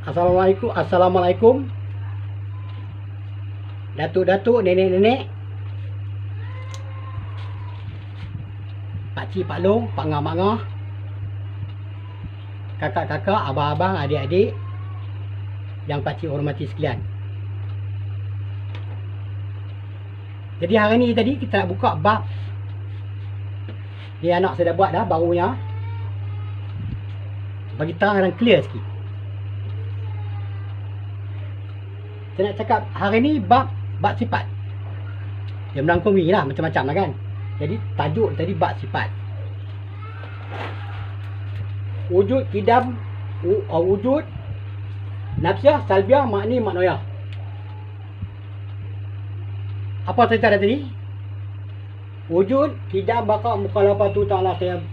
Assalamualaikum. Datuk-datuk, nenek-nenek, pakcik, pak long, pak ngah-mangah, kakak-kakak, abang-abang, adik-adik yang pakcik hormati sekalian. Jadi hari ni tadi kita nak buka bab ni, anak saya dah buat dah barunya, bagi terang dan clear sikit. Saya nak cakap hari ni bab sifat. Dia melangkungi lah macam-macam lah kan. Jadi tajuk tadi bab sifat. Wujud, kidam, wujud, nafsiyah, salbiah, makni, maknoyah. Apa cerita dah tadi? Wujud, kidam, baka, mukhalafatu ta'ala qiyam,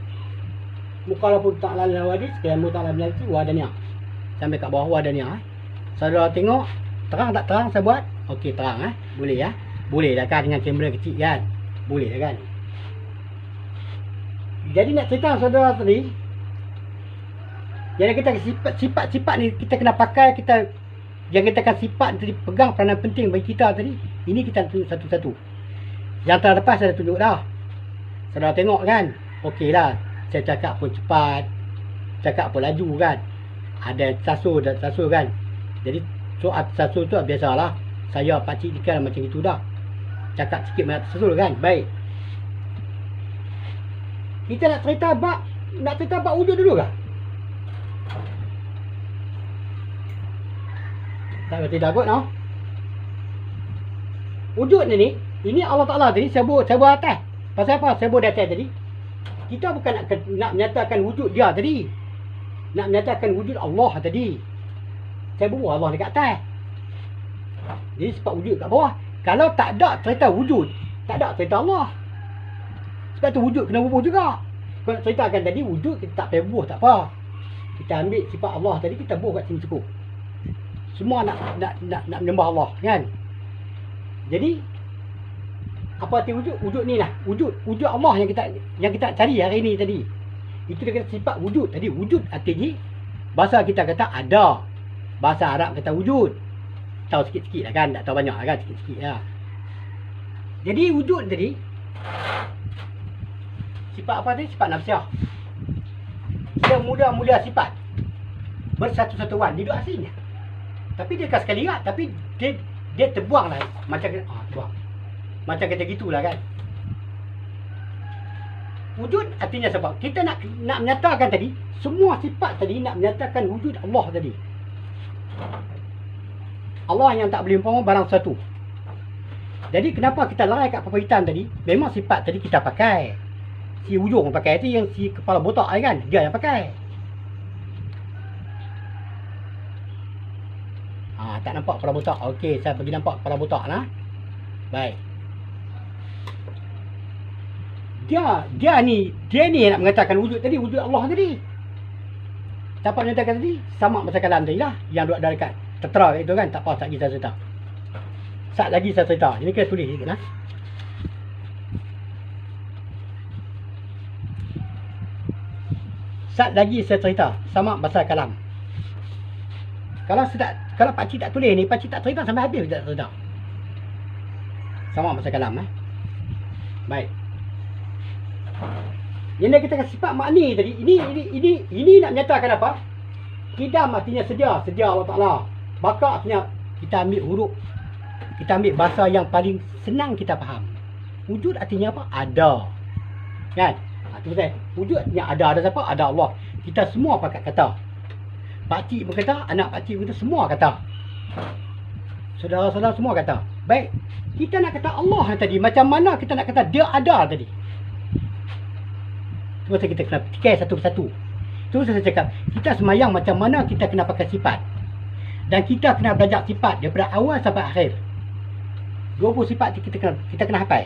mukhalafatu ta'ala al-hawadis, qiyamu ta'ala bil-nafsi, wadaniyah. Sampai kat bawah wadaniyah. Saudara tengok terang tak terang saya buat? Okey, terang boleh ya. Boleh dah kan dengan kamera kecil kan? Boleh dah kan? Jadi nak cerita saudara tadi, yang kita sifat ni kita kena pakai, kita yang kita akan sifat tadi pegang peranan penting bagi kita tadi. Ini kita tunjuk satu-satu. Yang terlepas saya dah tunjuk dah. Saudara tengok kan? Okey lah. Saya cakap pun cepat, cakap pun laju kan? Ada sasul dan sasul kan? Jadi soal sasul tu biasalah. Saya pakcik ikan macam itu dah. Cakap sikit banyak sasul kan? Baik. Kita nak cerita bab wujud dulu kah? Tak berarti dah kot no? Wujud ni, ini Allah Ta'ala tadi saya buat atas. Pasal apa saya buat atas tadi? Kita bukan nak menyatakan wujud dia tadi. Nak menyatakan wujud Allah tadi. Saya buat Allah dekat atas. Jadi sifat wujud kat bawah. Kalau tak ada cerita wujud, tak ada cerita Allah. Sebab tu wujud kena bubuh juga. Kalau nak ceritakan tadi wujud, kita tak payah bubuh, tak apa. Kita ambil sifat Allah tadi, kita bubuh kat sini cukup. Semua nak menyembah Allah kan. Jadi apa arti wujud? Wujud ni lah. Wujud Allah yang kita cari hari ni tadi. Itu dia kata sifat wujud. Tadi wujud artinya bahasa kita kata ada. Bahasa Arab kata wujud. Tahu sikit-sikit lah kan. Tak tahu banyak lah kan. Sikit-sikit lah. Jadi wujud tadi sifat apa tadi? Sifat nafsiyah. Dia muda-muda sifat bersatu-satuan. Dia duduk aslinya. Tapi dia kan sekali ingat. Tapi dia terbuang lah. Macam terbuang. Macam kata gitulah kan. Wujud artinya sebab kita nak menyatakan tadi, semua sifat tadi nak menyatakan wujud Allah tadi. Allah yang tak boleh umpama barang satu. Jadi kenapa kita larai kat papa hitam tadi? Memang sifat tadi kita pakai. Si ujung pakai tu, yang si kepala botak kan, dia yang pakai. Tak nampak kepala botak. Okey, saya bagi nampak kepala botak lah. Baik. Dia ni yang nak mengatakan wujud tadi, wujud Allah tadi. Siapa menyatakan tadi? Sama masa kalam tadi lah. Yang duduk dekat tertera itu kan. Tak apa, sat lagi saya cerita. Sat lagi saya cerita. Ini kita tulis sikit lah. Sat lagi saya cerita. Sama bahasa kalam. Kalau pakcik tak tulis ni, pakcik tak cerita sampai habis tak cerita. Sama bahasa kalam Baik. Yang kita kasi sifat makni tadi, ini nak menyatakan apa? Kidam artinya sedia Allah Ta'ala. Baka artinya kita ambil huruf, kita ambil bahasa yang paling senang kita faham. Wujud artinya apa? Ada. Kan? Itu betul. Wujud artinya ada siapa? Ada Allah. Kita semua pakai kata. Pakcik pun kata, anak pakcik pun kata, semua kata. Saudara-saudara semua kata. Baik. Kita nak kata Allah tadi, macam mana kita nak kata dia ada tadi? Terus kita kena tikai satu persatu. Terus saya cakap, kita semayang macam mana kita kena pakai sifat. Dan kita kena belajar sifat daripada awal sampai akhir. 20 sifat kita kena hafal.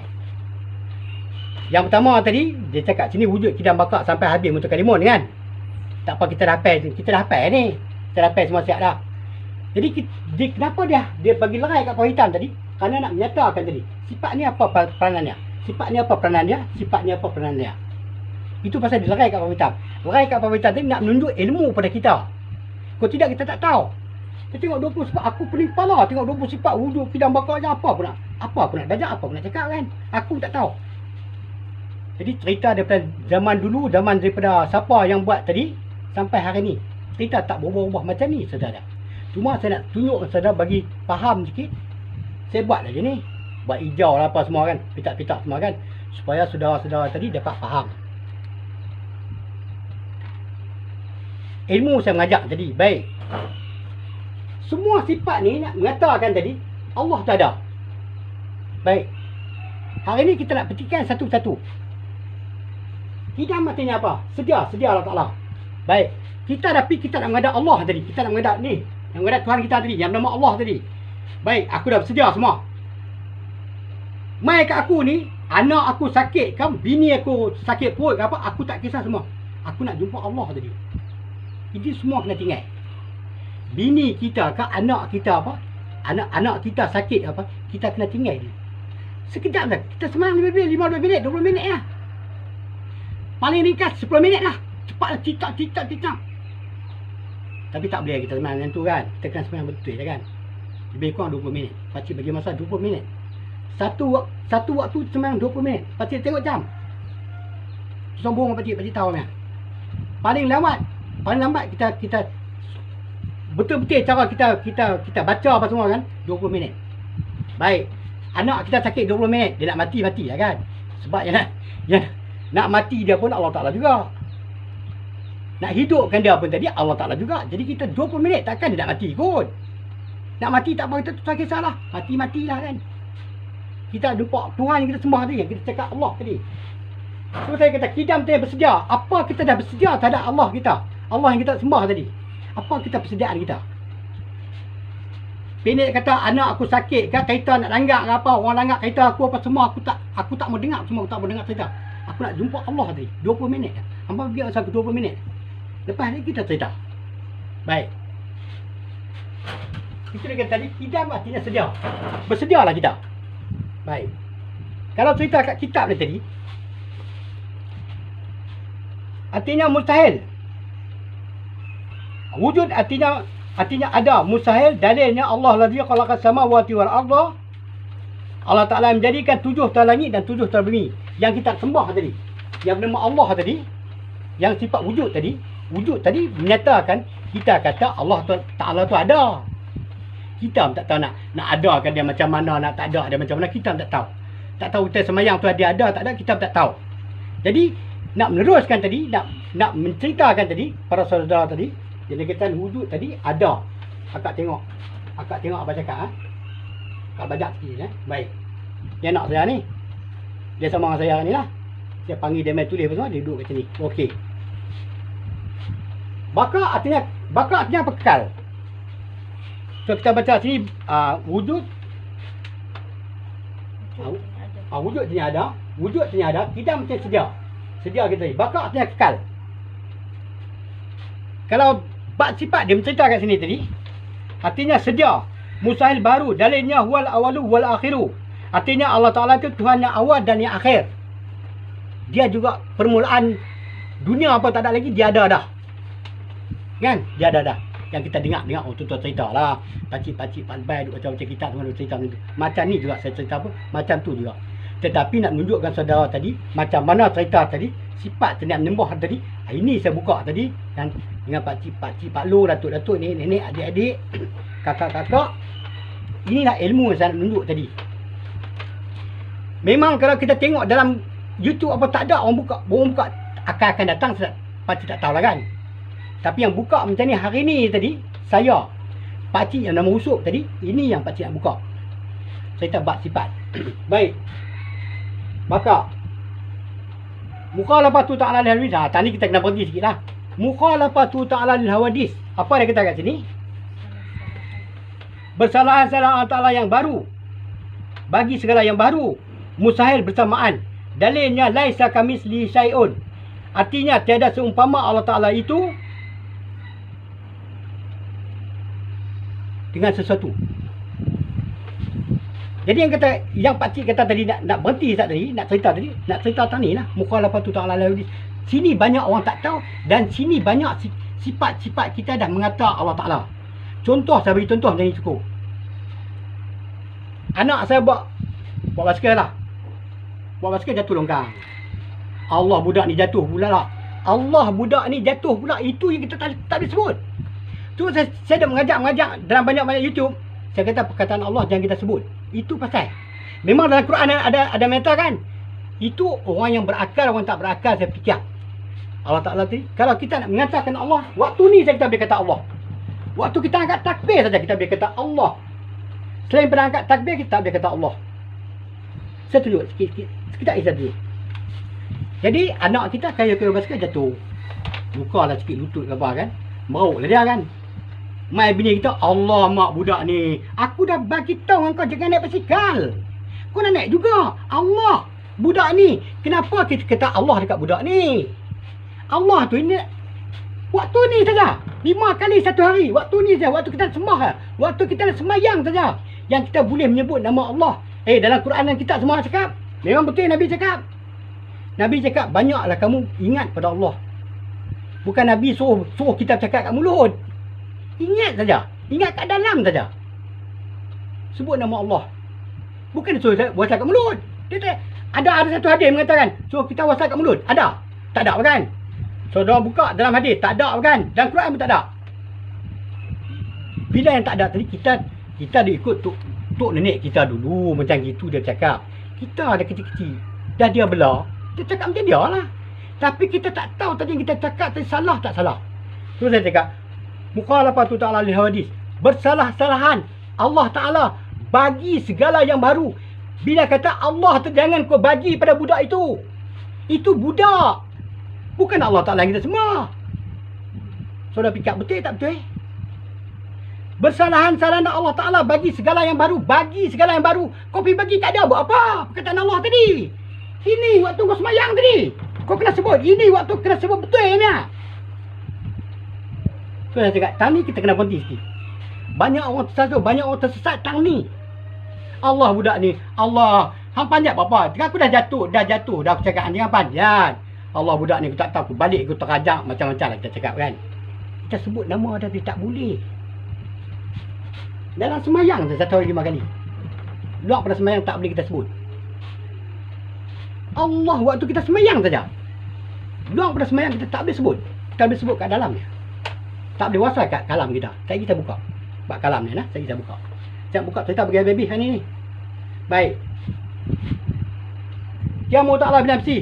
Yang pertama tadi, dia cakap sini wujud kidam baka sampai habis untuk kalimun kan. Tak apa, kita dah hafal ni. Kita dah hafal semua siap dah. Jadi kenapa dia bagi lerai kat pawang hitam tadi? Kerana nak menyatakan tadi, sifat ni apa peranannya? Sifat ni apa peranannya? Sifat ni apa peranannya? Itu pasal dia lerai kat pawang hitam. Lerai kat pawang hitam tadi nak menunjuk ilmu pada kita. Kalau tidak, kita tak tahu. Kita tengok 20 sifat, aku pening kepala tengok 20 sifat wujud kidam bakar je, apa pun nak belajar, apa pun nak cakap kan. Aku tak tahu. Jadi cerita daripada zaman dulu, zaman daripada siapa yang buat tadi sampai hari ni, cerita tak berubah-ubah macam ni saudara. Cuma saya nak tunjuk saudara bagi faham sikit. Saya buat lagi ni, buat hijau lah apa semua kan, pitak-pitak semua kan, supaya saudara-saudara tadi dapat faham. Ilmu saya mengajak tadi, baik. Semua sifat ni nak mengatakan tadi Allah tak ada. Baik. Hari ni kita nak petikan satu-satu. Kidam artinya apa? Sedia Allah Ta'ala. Baik. Kita nak menghadap Allah tadi. Kita nak menghadap ni. Yang menghadap Tuhan kita tadi. Yang nama Allah tadi. Baik. Aku dah bersedia semua. Mai kat aku ni, anak aku sakit kan, bini aku sakit perut ke apa, aku tak kisah semua. Aku nak jumpa Allah tadi. Ini semua kena tinggal. Bini kita ke, anak kita apa, anak kita sakit apa, kita kena tinggal dia. Sekejap dah. Kita semayang 15 minit, 20 minit lah. Paling ringkas 10 minit lah. Cepatlah cicak. Tapi tak boleh kita semayang macam tu kan. Kita kena semayang betul je kan. Lebih kurang 20 minit. Pakcik bagi masa 20 minit. Satu waktu semayang 20 minit. Pakcik tengok jam. Sombong pakcik tahu kan. Paling lambat kita betul-betul cara kita baca apa semua kan, 20 minit. Baik. Anak kita sakit 20 minit, dia nak mati lah kan. Sebab yang nak mati dia pun Allah Ta'ala juga. Nak hidupkan dia pun tadi Allah Ta'ala juga. Jadi kita 20 minit takkan dia nak mati kot. Nak mati tak apa, kita tak kisahlah. Matilah kan. Kita jumpa Tuhan yang kita sembah tadi, yang kita cakap Allah tadi. So saya kata kidam tu bersedia. Apa kita dah bersedia terhadap Allah kita, Allah yang kita sembah tadi. Apa kita persediaan kita? Pendek kata anak aku sakit kan, kereta nak langgak ke apa, orang langgak kereta aku apa semua, aku tak mau dengar semua, aku tak mau dengar cerita. Aku nak jumpa Allah tadi 20 minit. Hangpa pergi asal ke 20 minit. Lepas ni kita cerita. Baik. Kita kata tadi kidam artinya sedia. Bersedialah kita. Baik. Kalau cerita kat kitab ni tadi, artinya mustahil. Wujud artinya ada, mustahil. Dalilnya Allah ladzi khalaqas samawati wal arda. Allah Ta'ala menjadikan 7 tala langit dan 7 tala bumi yang kita sembah tadi. Yang nama Allah tadi, yang sifat wujud tadi menyatakan kita kata Allah Ta'ala tu ada. Kita tak tahu nak adakan dia macam mana, nak tak ada dia macam mana, kita tak tahu. Tak tahu kita semayang tu dia ada tak ada, kita tak tahu. Jadi nak meneruskan tadi, nak menceritakan tadi para saudara tadi, dia kata wujud tadi ada. Akak tengok apa cakap Akak baca sikit Baik. Dia nak saya ni. Dia sama dengan saya ni lah. Saya panggil dia main tulis apa semua, dia duduk kat sini. Okey. Baka artinya apa? Kekal. So kita baca sini wujud. Wujud artinya ada. Wujud artinya ada. Kita mesti sedia. Sedia kita ni. Baka artinya kekal. Kalau bab sifat dia mencerita kat sini tadi, artinya sedia. Mustahil baru. Dalilnya huwal awalu wal akhiru. Artinya Allah Ta'ala itu Tuhan yang awal dan yang akhir. Dia juga permulaan dunia apa tak ada lagi, dia ada dah. Kan? Dia ada dah. Yang kita dengar tuan cerita lah. Pakcik-pakcik pandai duk macam kita semua duk cerita macam tu. Macam ni juga saya cerita pun macam tu juga. Tetapi nak menunjukkan saudara tadi macam mana cerita tadi, sifat tadi menyembah tadi. Ini saya buka tadi kan, dengan pakcik-pakcik, pak lu, datuk-datuk, nenek-nenek, adik-adik, kakak-kakak. Inilah ilmu yang saya nak menunjuk tadi. Memang kalau kita tengok dalam YouTube apa tak ada, orang buka akan datang, pakcik tak tahulah kan. Tapi yang buka macam ni hari ni tadi, saya, pakcik yang nama usuk tadi, ini yang pakcik nak buka. Cerita bab sifat. Baik. Maka mukhalafatu ta'ala lil hawadis. Tadi kita kena berhenti sikit lah. Mukhalafatu ta'ala lil hawadis. Apa dia kata kat sini? Bersalahan-salahan Allah yang baru. Bagi segala yang baru. Mustahil bersamaan. Dalilnya laisa kamitslihi syai'un. Artinya tiada seumpama Allah Ta'ala itu dengan sesuatu. Jadi yang pakcik kata tadi nak berhenti tadi, nak cerita tadi lah. Mukhalafatu ta'ala lil hawadis. Sini banyak orang tak tahu dan sini banyak sifat-sifat kita dah mengata Allah Ta'ala. Contoh, saya bagi contoh macam ni cukup. Anak saya buat basikal lah. Buat basikal jatuh longkang. Allah, budak ni jatuh pula lah. Allah, budak ni jatuh pula. Itu yang kita tak boleh sebut. Tu saya dah mengajak dalam banyak-banyak YouTube. Saya kata perkataan Allah jangan kita sebut. Itu pasal memang dalam Quran ada menyatakan. Itu orang yang berakal, orang tak berakal, saya fikir. Allah Ta'ala tadi, kalau kita nak mengatakan Allah, waktu ni saja kita boleh kata Allah. Waktu kita angkat takbir saja kita boleh kata Allah. Selain pada angkat takbir, kita tak boleh kata Allah. Saya tunjuk sikit-sikit. Sekejap saya tunjuk. Jadi anak kita kaya-kaya basikal jatuh. Bukalah sikit lutut ke apa kan. Meruk lah dia kan. Mai bini kita, Allah mak budak ni. Aku dah bagi tahu dengan kau jangan naik basikal. Kau nak naik juga. Allah, budak ni. Kenapa kita kata Allah dekat budak ni? Allah tu ini waktu ni saja. 5 kali satu hari. Waktu ni saja. Waktu kita sembah. Waktu kita semayang saja. Yang kita boleh menyebut nama Allah. Dalam Quran kita semua cakap. Memang betul Nabi cakap. Nabi cakap banyaklah kamu ingat pada Allah. Bukan Nabi suruh kita cakap kat mulut. Ingat saja. Ingat kat dalam saja. Sebut nama Allah. Bukan suruh WhatsApp kat mulut. Ada satu hadis mengatakan suruh kita WhatsApp kat mulut. Ada? Tak ada kan? Saudara buka dalam hadis. Tak ada kan? Dalam Quran pun tak ada. Bila yang tak ada tadi kita dia ikut tok nenek kita dulu. Macam gitu dia cakap. Kita ada kecil-kecil. Dah dia belah. Dia cakap macam dia lah. Tapi kita tak tahu tadi yang kita cakap tadi salah tak salah. Terus saya cakap. Mukhalafatu ta'ala lil hawadis. Bersalah-salahan. Allah Ta'ala bagi segala yang baru. Bila kata Allah tu jangan kau bagi pada budak itu. Itu budak. Bukan Allah Ta'ala kita semua. Saudara fikir betul tak betul? Bersalahan-salahan Allah Ta'ala bagi segala yang baru. Bagi segala yang baru. Kau pergi bagi tak ada buat apa? Perkataan Allah tadi. Ini waktu kau semayang tadi. Kau kena sebut. Ini waktu kena sebut betul ni. So saya cakap, tang ni kita kena berhenti sikit. Banyak orang tersesat, banyak orang tersesat tang ni. Allah budak ni. Allah. Hang panjat apa-apa. Aku dah jatuh. Dah aku cakap jangan panjat. Allah budak ni aku tak tahu. Aku balik aku terajak macam-macam lah kita cakap kan. Kita sebut nama dia tak boleh. Dalam semayang saya 1 hari 5 kali. Luar pada semayang tak boleh kita sebut. Allah waktu kita semayang saja. Luar pada semayang kita tak boleh sebut. Kita boleh sebut kat dalam ni. Tak boleh wasal kat kalam kita. Saya kita buka. Bak kalam ni lah. Saya kita buka. Saya buka cerita bagi baby hari ni. Baik. Ya Allah Ta'ala bin Nafsi.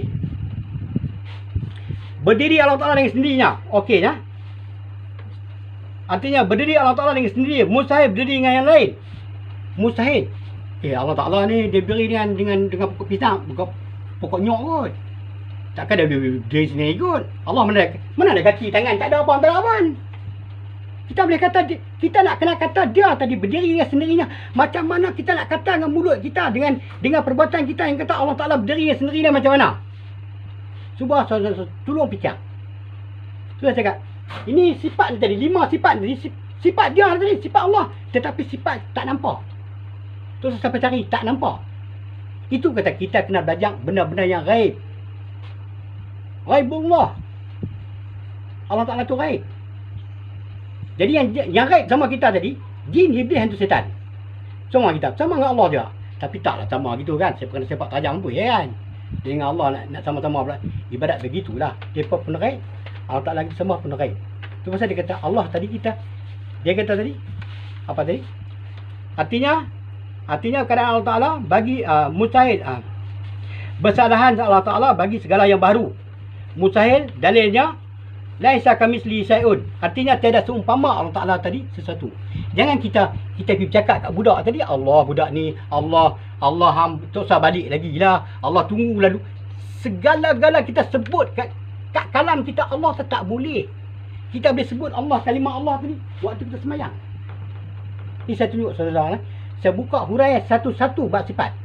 Berdiri Allah Ta'ala dengan sendirinya. Okey ya. Artinya berdiri Allah Ta'ala dengan sendiri. Mustahil berdiri dengan yang lain. Mustahil. Allah Ta'ala ni dia berdiri dengan pokok pisang. Pokok nyok kot. Takkan dia berdiri sendiri kot. Allah mana ada kaki tangan. Tak ada apa antara pun. Kita boleh kata, kita nak kena kata dia tadi berdiri dengan sendirinya. Macam mana kita nak kata dengan mulut kita, dengan perbuatan kita yang kata Allah Ta'ala berdiri dengan sendirinya macam mana? Cuba tolong fikir. Sudah cakap, ini sifat dia tadi, 5 sifat tadi, sifat dia tadi, sifat Allah. Tetapi sifat tak nampak. Terus sampai cari, tak nampak. Itu kata kita kena belajar benda-benda yang gaib. Gaibullah. Allah Ta'ala tu gaib. Jadi yang gaib sama kita tadi, jin, iblis, hantu setan. Semua kita, sama dengan Allah juga. Tapi taklah sama gitu kan. Saya pernah sepak tajam pun ya kan. Dengan Allah nak sama-sama pula. Ibadat begitulah. Mereka pun gaib. Allah tak lagi semua pun gaib. Itu pasal dia kata Allah tadi kita. Dia kata tadi. Apa tadi? Artinya keadaan Allah Ta'ala bagi mustahil. Bersalahan Allah Ta'ala bagi segala yang baru. Mustahil dalilnya. Laisa kamitslihi syai'un. Artinya tiada seumpama Allah Ta'ala tadi sesuatu. Jangan kita pergi cakap kat budak tadi, Allah budak ni, Allah tak usah balik lagi lah. Allah tunggu lalu. Segala-gala kita sebut kat kalam kita Allah tak boleh. Kita boleh sebut Allah, kalimah Allah tadi waktu kita semayang. Ini saya tunjuk saudara. Saya buka huraian satu-satu bab sifat.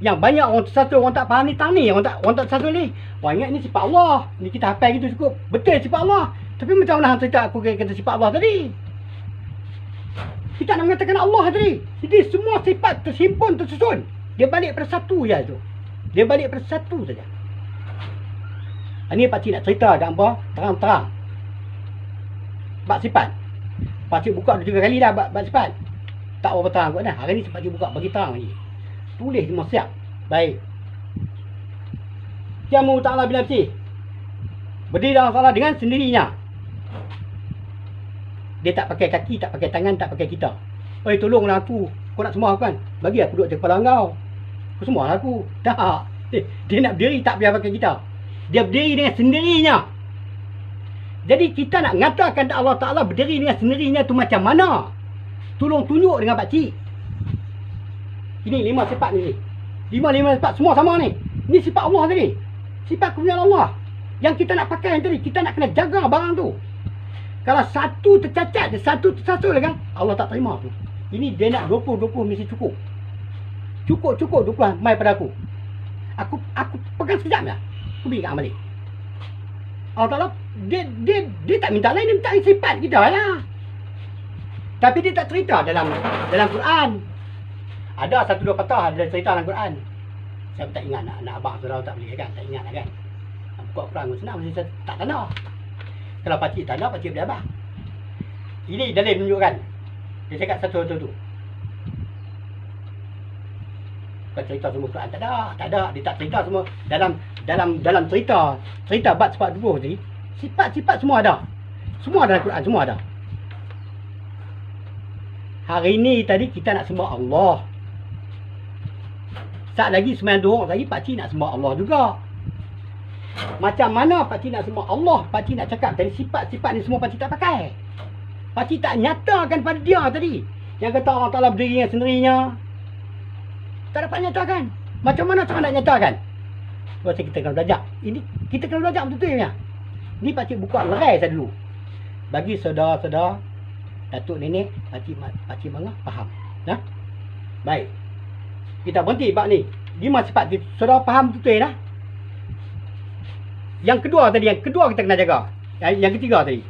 Yang banyak orang tersatu, orang tak faham ni tang ni, orang tak tersatu ni. Orang ingat ni sifat Allah. Ni kita hafal gitu cukup. Betul sifat Allah. Tapi macam mana hang cerita aku kata sifat Allah tadi? Kita nak mengatakan Allah tadi. Jadi semua sifat terhimpun, tersusun. Dia balik pada satu je tu. Dia balik pada satu saja. Ini pakcik nak cerita kat apa? Terang-terang. Bab sifat. Pakcik buka 2-3 kali dah bab sifat. Tak berapa terang kot dah. Hari ni pakcik buka bagi terang lagi. Tulis semua siap. Baik. Qiyamu ta'ala bin nafsi. Berdiri dalam salat dengan sendirinya. Dia tak pakai kaki, tak pakai tangan, tak pakai kita. Oi, tolonglah aku. Kau nak sembah kan? Bagi aku duduk di kepala kau. Kau sembahlah aku. Tak. Dia nak berdiri tak payah pakai kita. Dia berdiri dengan sendirinya. Jadi kita nak mengatakan Allah Ta'ala berdiri dengan sendirinya tu macam mana? Tolong tunjuk dengan pakcik. Ini 5 sifat ni. 5 sifat semua sama ni. Ni sifat Allah tadi. Sifat kemuliaan Allah. Yang kita nak pakai yang tadi. Kita nak kena jaga barang tu. Kalau satu tercacat, satu tersasul kan, Allah tak terima tu. Ini dia nak 20-20 mesti cukup. Cukup 20 mai pada aku. Aku pegang sekejap je. Aku beri kat balik. Allah Ta'ala dia tak minta lain, dia minta sifat kita lah. Tapi dia tak cerita dalam Quran. Ada 1-2 patah ada cerita dalam Quran. Saya tak ingat nak abang saudara tak boleh kan, tak ingat lah kan. Nak buka Quran senang mesti saya tak tanda. Kalau pakcik tanda, pakcik boleh abang. Ini dalil menunjukkan. Dia cakap satu-satu tu. Bukan cerita semua Quran, tak ada. Dia tak cerita semua dalam cerita bab sifat 20 tadi. Sifat-sifat semua ada. Semua dalam Quran, semua ada. Hari ni tadi kita nak sembah Allah. Saat lagi sembahyang 2 orang lagi pakcik nak sembah Allah juga. Macam mana pakcik nak sembah Allah? Pakcik nak cakap tadi sifat-sifat ni semua pakcik tak pakai. Pakcik tak nyatakan pada dia tadi. Yang kata Allah Ta'ala berdiri dengan sendirinya. Tak dapat nyatakan. Macam mana cara nak nyatakan? Sebab kita kena belajar. Ini kita kena belajar betul-betul ya. Ni pakcik buka lerai saya dulu. Bagi saudara-saudara, datuk nenek, pakcik mangah faham. Nah? Baik. Kita berhenti bab ni. 5 sifat saudara faham betul dah. Yang kedua kita kena jaga. Yang ketiga tadi.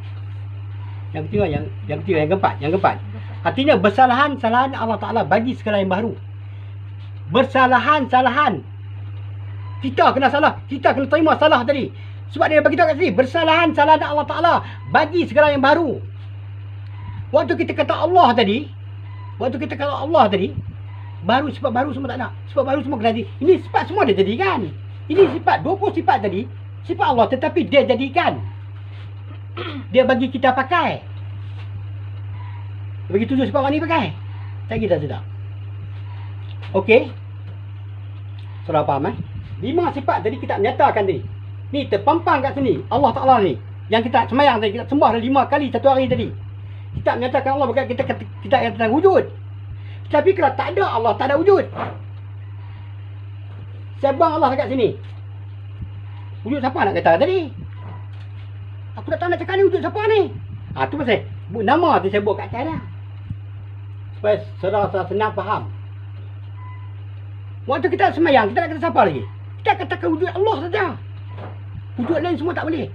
Yang keempat. Artinya bersalahan-salahan Allah Ta'ala bagi segala yang baru. Bersalahan-salahan. Kita kena salah. Kita kena terima salah tadi. Sebab dia bagi tahu kat sini. Bersalahan-salahan Allah Ta'ala bagi segala yang baru. Waktu kita kata Allah tadi. Baru sifat baru semua tak ada. Sifat baru semua kena jadi. Ini sifat semua dia jadikan. Ini sifat 20 sifat tadi. Sifat Allah tetapi dia jadikan. Dia bagi kita pakai. Dia bagi 7 sifat mana ni pakai. Tak kita sudah. Okey. Saudara faham 5 sifat tadi kita menyatakan tadi. Ni terpampang kat sini. Allah Ta'ala ni. Yang kita semayang tadi. Kita sembah 5 kali satu hari tadi. Kita menyatakan Allah bukan kita kata wujud. Tapi kalau tak ada Allah, tak ada wujud. Saya buang Allah dekat sini. Wujud siapa nak kata tadi? Aku tak tahu nak cakap ni wujud siapa ni. Tu pasal nama tu saya buat kat atas dah. Supaya saudara-saudara senang faham. Waktu kita semayang, kita nak kata siapa lagi? Kita katakan wujud Allah saja. Wujud lain semua tak boleh.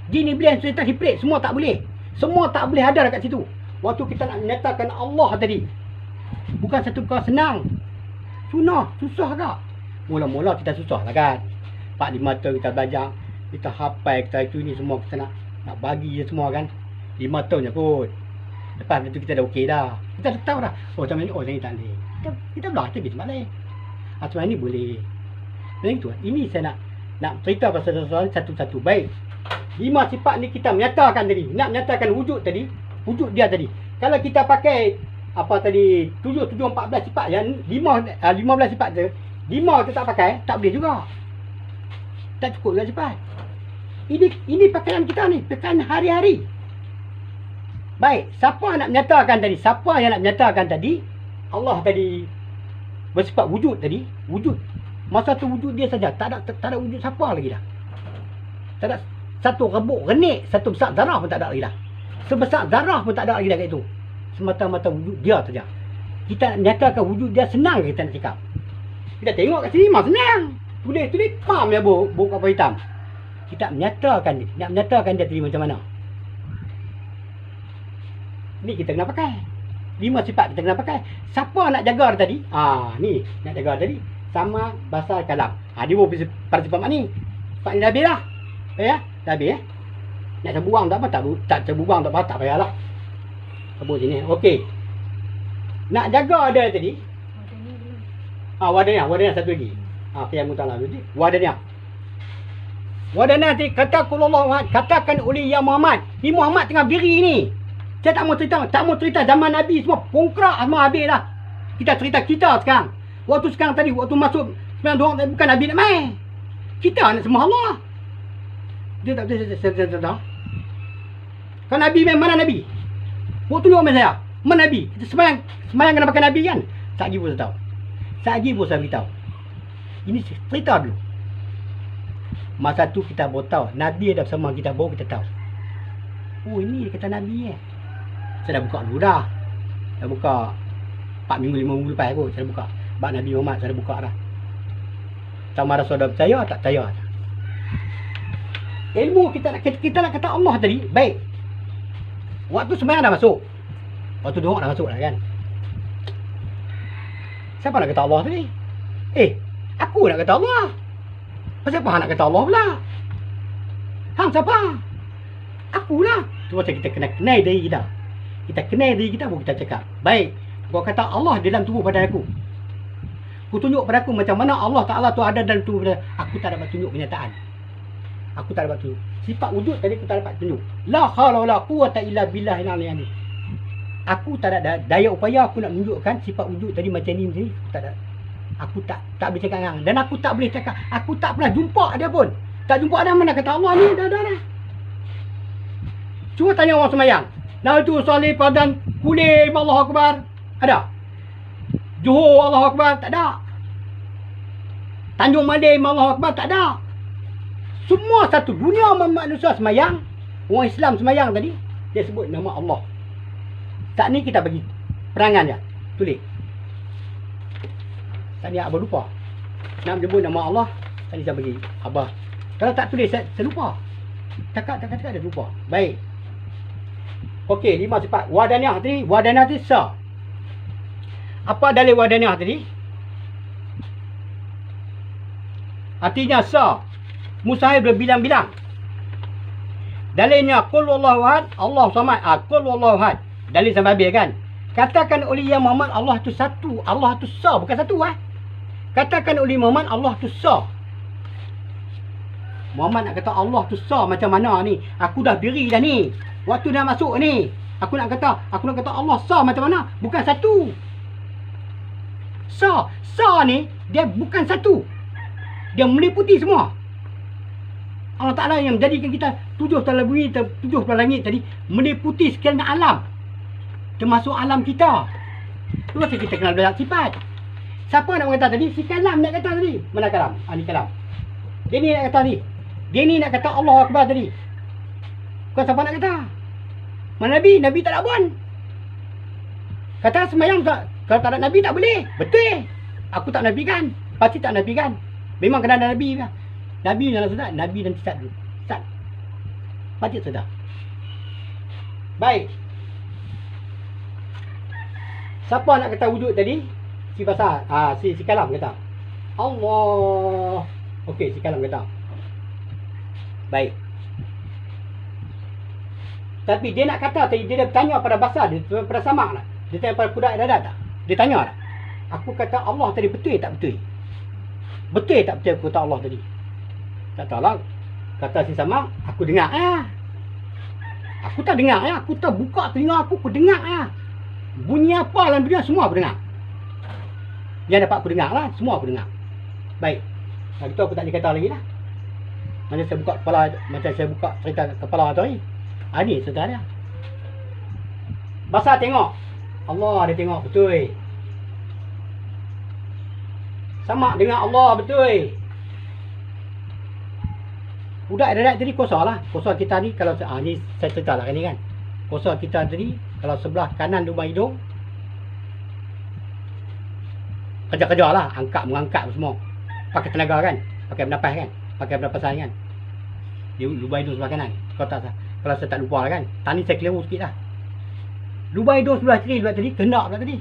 Jin, iblis, syaitan, hiprit, semua tak boleh. Semua tak boleh ada dekat situ. Waktu kita nak menyatakan Allah tadi. Bukan satu perkara senang. Susah agak. Mula-mula kita susah lah kan. 4-5 tahun kita belajar. Kita hafal, kita itu ni semua kita nak bagi je semua kan. 5 tahun je kot. Lepas itu kita dah okey dah. Kita dah tahu dah. Oh macam ni, macam ni tak boleh. Kita belajar tempat lain. Macam ni boleh. Macam itu. Ini saya nak cerita pasal soalan satu-satu. Baik. 5 sifat ni kita menyatakan tadi. Nak menyatakan wujud tadi. Wujud dia tadi. Kalau kita pakai apa tadi 7, 14 sifat yang 15 sifat tu 5 kita tak pakai, tak boleh juga. Tak cukup juga sifat. Ini pakaian kita ni, pakaian hari-hari. Baik, siapa nak menyatakan tadi? Siapa yang nak menyatakan tadi? Allah tadi bersifat wujud tadi, wujud. Masa tu wujud dia saja, tak ada wujud siapa lagi dah. Tak ada satu rebuk renik, satu besar zarah pun tak ada lagi dah. Sebesar zarah pun tak ada lagi dah kat itu. Semata-mata wujud dia saja. Kita nak nyatakan wujud dia senang kita nak cakap. Kita tengok kat sini memang senang. Tulis pam ya buku apa hitam. Kita menyatakan dia. Nak menyatakan dia tadi macam mana. Ni kita kena pakai. 5 sifat kita kena pakai. Siapa nak jaga tadi? Ni nak jaga tadi. Sama bahasa kalam. Dia baru pada sifat mak ni. Sifat ni dah habis lah. Ya, dah habis Nak terbuang tak apa, tak terbuang tak apa, tak payahlah. Sebut sini. Okey. Nak jaga dia tadi. Wadaniyah satu lagi. Qiyam mutala tadi. Wadaniyah tadi kata Allah, katakan oleh ya Muhammad. Ni Muhammad tengah berdiri ni. Saya tak mau cerita zaman Nabi semua pongkrak semua habis dah. Kita cerita kita sekarang. Waktu sekarang tadi, waktu masuk sebenarnya diorang bukan Nabi nak main. Kita nak sembah Allah. Dia tak betul. Kan Nabi main, mana Nabi? Buat tunjuk sama saya. Mana Nabi? Kita semayang kena pakai Nabi kan? Satgi pun saya tahu. Satgi pun saya beritahu. Ini cerita dulu. Masa tu kita baru tahu. Nabi ada bersama kita, baru kita tahu. Oh, ini dia kata Nabi Saya dah buka dulu dah. Dah buka 4 minggu, 5 minggu lepas kot. Saya dah buka. Bab Nabi Muhammad saya dah buka dah. Sama ada saudara percaya tak percaya. Ilmu kita nak kata Allah tadi, baik. Waktu sembahyang dah masuk. Waktu doa dah masuk dah kan. Siapa nak kata Allah tadi? Aku nak kata Allah. Siapa nak kata Allah pula? Hang siapa? Akulah. Tu macam kita kena kenal diri kita. Kita kenal diri kita baru kita cakap. Baik. Kau kata Allah dalam tubuh badan aku. Kau tunjuk pada aku macam mana Allah Ta'ala tu ada dalam tubuh badan. Aku tak dapat tunjuk kenyataan. Aku tak dapat tunjuk. Sifat wujud tadi aku tak dapat tunjuk. La haula wala quwwata illa billah al-aliyyil. Aku tak ada daya upaya aku nak menunjukkan sifat wujud tadi macam ni. Tak ada. Aku tak boleh cakap dengan. Dan aku tak boleh cakap. Aku tak pernah jumpa dia pun. Tak jumpa dia mana kata Allah ni. Dah. Cuba tanya orang semayang. Nah itu salih padan kulim Allahu Akbar. Ada? Johor Allahu Akbar. Tak ada. Tanjung Malim Allahu Akbar. Tak ada. Semua satu dunia manusia semayang. Orang Islam semayang tadi. Dia sebut nama Allah. Saat ni kita bagi perangan je. Tulis. Saat ni Abah lupa. Nak menyebut nama Allah. Saat ni saya bagi Abah. Kalau tak tulis saya lupa. Cakap dia lupa. Baik. Okey, 5 sifat. Wadaniyah tadi. Wadaniyah tadi sah. Apa dalil wadaniyah tadi? Artinya sah. Mustahil berbilang-bilang. Dalilnya qul wallahu ahad, Allah samad. Qul wallahu ahad. Dalil sampai habis kan? Katakan oleh ya Muhammad Allah tu satu. Allah tu sah, bukan satu Katakan oleh Muhammad Allah tu sah. Muhammad nak kata Allah tu sah macam mana ni? Aku dah diri dah ni. Waktu dah masuk ni. Aku nak kata Allah sah macam mana? Bukan satu. Sah ni dia bukan satu. Dia meliputi semua. Allah Ta'ala yang menjadikan kita 7 belah langit tadi meliputi sekian alam. Termasuk alam kita. Tu pasal kita kenal banyak sifat. Siapa nak kata tadi? Si kalam nak kata tadi. Mana kalam? Ni kalam. Dia ni nak kata tadi. Dia ni nak kata Allah Akbar tadi. Bukan siapa nak kata. Mana Nabi? Nabi tak nak pun. Kata semayang tak. Kalau tak ada Nabi tak boleh. Betul. Aku tak Nabi kan. Pasti tak Nabi kan. Memang kena ada Nabi kan. Nabi dalam sedar. Nabi nanti start dulu. Start. Pasti sedar. Baik. Siapa nak kata wujud tadi? Si pasal. Si kalam kata. Allah. Okey, si kalam kata. Baik. Tapi dia nak kata tadi, dia bertanya pada bahasa dia, pada samak lah. Dia tanya pada budak dadat tak? Dia tanya lah. Aku kata Allah tadi betul tak betul? Betul tak betul aku kata Allah tadi? Tak tahu lah. Kata si samak, aku dengar Aku tak dengar Aku tak buka telinga aku dengar Bunyi apa dalam dunia semua aku dengar. Yang dapat aku dengar lah, semua aku dengar. Baik. Nah, itu aku tak boleh kata lagi lah. Macam saya buka kepala, macam saya buka cerita kepala tu ni. Ni cerita dia. Basar tengok. Allah dia tengok betul. Sama dengan Allah betul. Budak dadat tadi kosong lah. Kosong kita ni kalau ni saya cerita lah kan ni kan. Kosong kita tadi kalau sebelah kanan lubang hidung kerja-kerja lah, mengangkat semua. Pakai tenaga kan, pakai bernafas kan, pakai bernafasan kan. Dia lubang hidung sebelah kanan. Kalau saya tak lupa lah kan. Tadi saya keliru sikit lah. Lubang hidung sebelah kiri tadi kena pula tadi.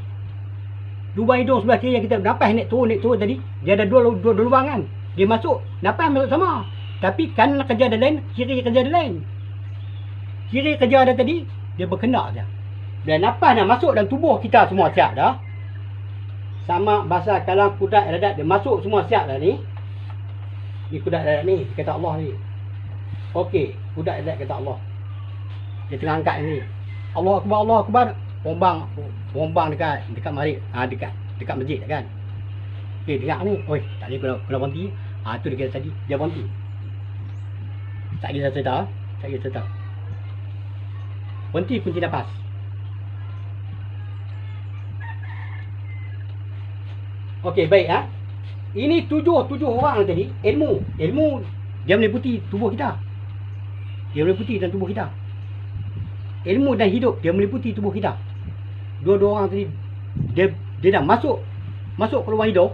Lubang hidung sebelah kiri yang kita bernafas naik turun tadi, dia ada dua lubang kan. Dia masuk, nafas masuk sama. Tapi kanan kerja ada lain, kiri kerja ada lain. Kiri kerja ada tadi, dia berkena saja. Bila nafas nak masuk dalam tubuh kita semua siap dah. Sama bahasa kalam kudat dadat dia masuk semua siap dah ni. Ni kudat dadat ni kata Allah ni. Okey, kudat dadat kata Allah. Dia tengah angkat ni. Allah Akbar. Bombang dekat marik. Dekat masjid kan. Okey, dengar ni. Oi, tak boleh kena berhenti. Tu dia kata tadi, dia berhenti. Tak kira cerita. Berhenti kunci nafas. Okey, baik Ini tujuh orang tadi, ilmu dia meliputi tubuh kita. Dia meliputi dalam tubuh kita. Ilmu dan hidup dia meliputi tubuh kita. Dua-dua orang tadi dia dah masuk ke lubang hidung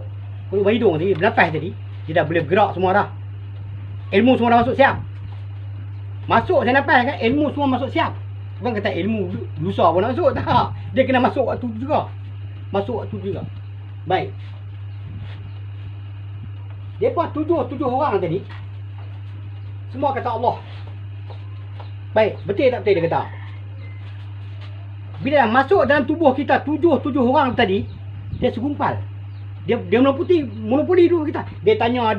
tadi, bernafas tadi, dia dah boleh bergerak semua dah. Ilmu semua dah masuk siap. Masuk saya nafas kan, ilmu semua masuk siap. Bukan kata ilmu lusa pun nak masuk, tak. Dia kena masuk waktu tu juga. Baik. Depa tujuh orang tadi semua kata Allah. Baik, betul tak betul dia kata? Bila masuk dalam tubuh kita tujuh orang tadi, dia segumpal. Dia monopoli dulu kita. Dia tanya,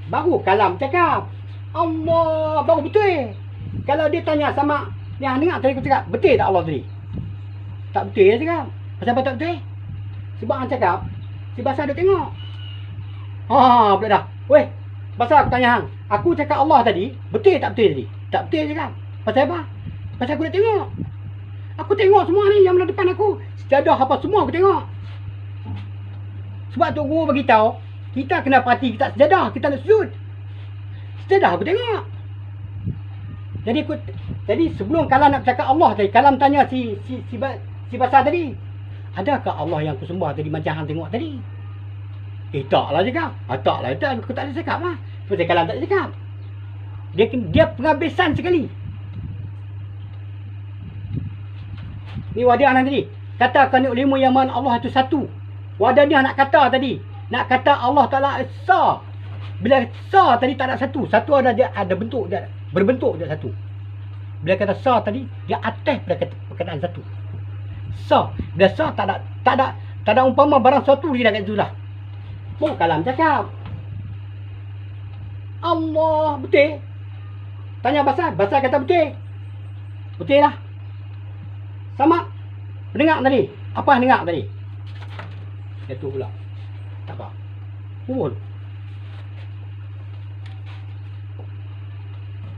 baru kalam cakap. Allah, baru betul. Kalau dia tanya sama yang dengar tadi aku cakap, betul tak Allah tadi? Tak betul dia cakap. Pasal apa tak betul? Sebab orang cakap, si Basar dia tengok. Pula dah. Weh, Basar aku tanya hang. Aku cakap Allah tadi, betul tak betul tadi? Tak betul dia cakap. Pasal apa? Pasal aku dah tengok. Aku tengok semua ni yang depan aku. Sejadah apa semua aku tengok. Sebab tu guru beritahu, kita kena perhati kita sejadah, kita nak sujud. Sejadah aku tengok. Jadi sebelum kalam nak cakap Allah tadi, kalam tanya si Basar tadi, adakah Allah yang aku sembah tadi macam hang tengok tadi? Taklah cakap. Taklah, aku tak ada cakap lah. Sebab kalam tak ada cakap. Dia penghabisan sekali. Ni wadah anak tadi. Katakan ilmu yang mana Allah itu satu. Wadah dia nak kata tadi. Nak kata Allah Ta'ala Esa. Bila Sa tadi tak ada satu. Satu ada dia ada bentuk dia. Berbentuk dia satu. Bila kata Sa tadi, dia atas pada perkataan satu. Sa. Bila Sa tak ada umpama barang suatu dia kat situ lah. Oh, kalam cakap. Allah, betul. Tanya Basar kata betul. Betul lah. Sama. Dengar tadi. Apa dengar tadi? Itu pula. Tak apa. Pun.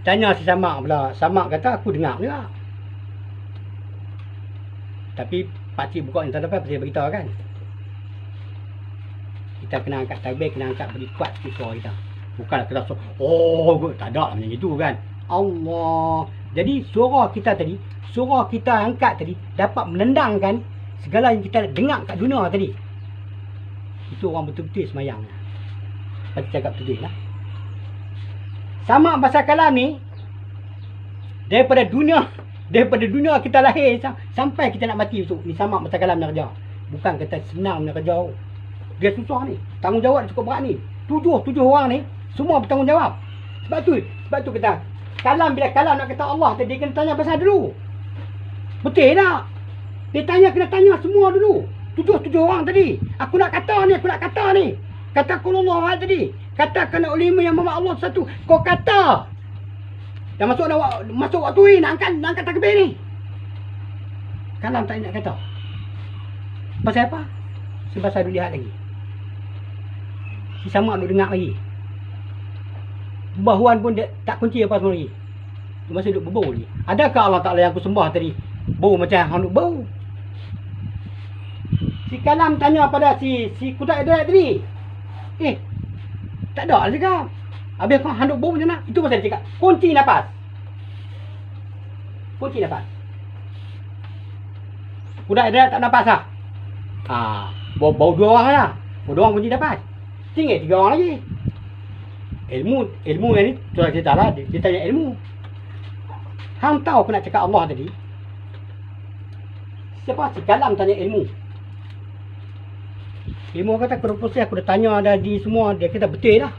Tanya si Samak pula. Samak kata aku dengar juga. Tapi pakcik buka yang tak dapat pasal beritahu kan. Kita kena angkat tabir, kena angkat beri kuat sikit suara kita. Bukanlah kita suara, tak ada lah macam itu kan. Allah. Jadi suara kita angkat tadi dapat menendangkan segala yang kita dengar kat dunia tadi. Itu orang betul-betul semayang. Kita cakap betul lah. Sama bahasa kalam ni, daripada dunia kita lahir sampai kita nak mati tu, ni sama bahasa kalam nak kerja. Bukan kata senang nak kerja. Dia susah ni. Tanggungjawab cukup berat ni. Tujuh orang ni semua bertanggungjawab. Sebab tu kata kalam, bila kalam nak kata Allah tadi, dia kena tanya pasal dulu. Betul tak? Dia kena tanya semua dulu. Tujuh orang tadi. Aku nak kata ni. Kata Allah tadi. Katakan ulama yang memang Allah satu. Kau kata. Dah masuk waktu ni nak angkat takbir ni. Kalam tak nak kata. Pasal apa? Sebab dulu lihat lagi. Si Samak duk dengar lagi. Bahuan pun dia tak kunci apa semua lagi. Dia masih duk berbau lagi. Adakah Allah Ta'ala yang aku sembah tadi bau macam hang duk bau? Si Kalam tanya pada si kuda tadi. Tak ada lah cakap. Habis kau hang duk bau macam mana? Itu pasal dia cakap. Kunci nafas. Kuda tak nafas lah. Bau dua orang lah. Bau dua orang kunci nafas. Tinggal 3 orang lagi. Ilmu yang ni sudah cerita lah. Dia tanya ilmu. Hang tahu aku nak cakap Allah tadi. Siapa si Kalam tanya ilmu. Ilmu kata aku dah tanya dah di semua. Dia kata betul lah.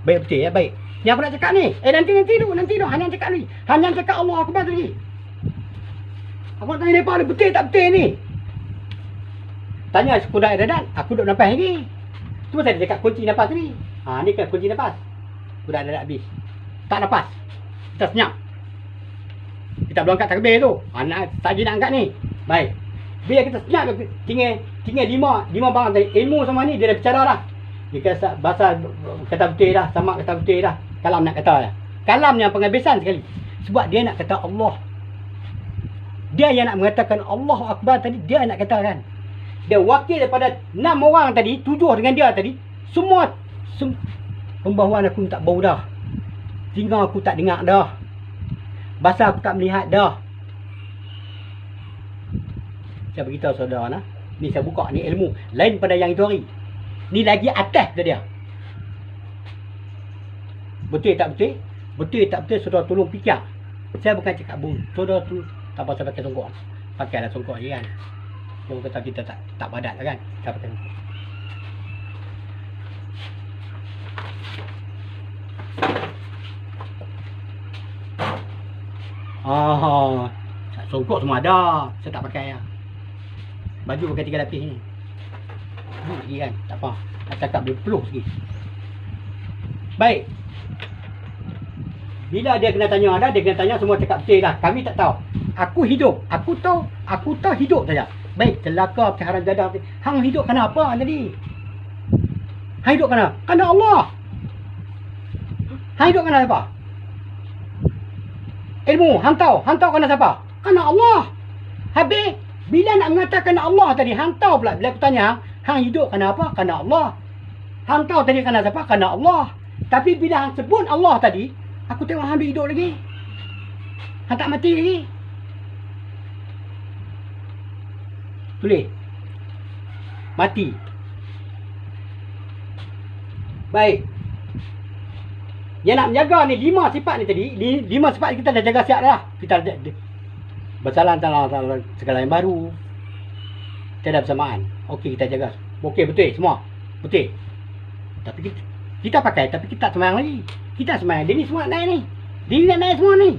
Baik betul ya, baik. Yang aku nak cakap ni. Nanti dulu. Hanya cakap ni. Hanya cakap Allah Akbar tadi. Aku nak tanya mereka ni betul tak betul ni. Tanya Kuda Iradat, aku duduk nafas lagi. Tu pasal dia cakap kunci nafas ni. Ni kan kunci nafas. Kuda Iradat habis. Tak nafas. Kita senyap. Kita belum angkat takbir tu. Saja nak angkat ni. Baik. Bila kita senyap, tinggal lima barang tadi. Ilmu sama ni, dia dah bicara dah. Dia kata bahasa kata betul dah. Sama kata betul dah. Kalam nak kata dah. Kalam yang penghabisan sekali. Sebab dia nak kata Allah. Dia yang nak mengatakan Allahu Akbar tadi, dia nak katakan. Dia wakil daripada 6 orang tadi, 7 dengan dia tadi. Semua pembahuan aku tak bau dah. Telinga aku tak dengar dah. Bahasa aku tak melihat dah. Saya beritahu saudara nah. Ni saya buka ni ilmu. Lain pada yang itu hari. Ni lagi atas dah dia. Betul tak betul? Betul tak betul, saudara tolong fikir. Saya bukan cakap bohong. Saudara tu tak pasal pakai songkok. Pakailah songkok je kan. Dia kata kita tak padat lah kan. Kita pakai songkok. Songkok semua ada. Saya tak pakai lah. Baju pakai 3 lapis ni. Lagi kan. Tak apa. Nak cakap dia peluh sikit. Baik. Bila dia kena tanya ada, dia kena tanya semua cakap betul dah. Kami tak tahu. Aku hidup. Aku tahu hidup saja. Baik, celaka haram jadah. Hang hidup kerana apa tadi? Hang hidup kerana? Kerana Allah. Hang hidup kerana apa? Ilmu, hang tahu kerana siapa? Kerana Allah. Habis, bila nak mengatakan Allah tadi, hang tahu pula. Bila aku tanya, hang hidup kerana apa? Kerana Allah. Hang tahu tadi kerana siapa? Kerana Allah. Tapi bila hang sebut Allah tadi, aku tengok hang hidup lagi. Hang tak mati lagi. Tulis. Mati. Baik. Yang nak menjaga ni 5 sifat ni tadi, 5 sifat kita dah jaga siap dah. Kita dah bersalah antara segala yang baru. Tiada bersamaan. Okey, kita jaga. Okey, betul semua. Betul. Tapi kita pakai, tapi kita tak semayang lagi. Kita semayang. Dia ni semua nak naik ni. Dia ni nak naik semua ni.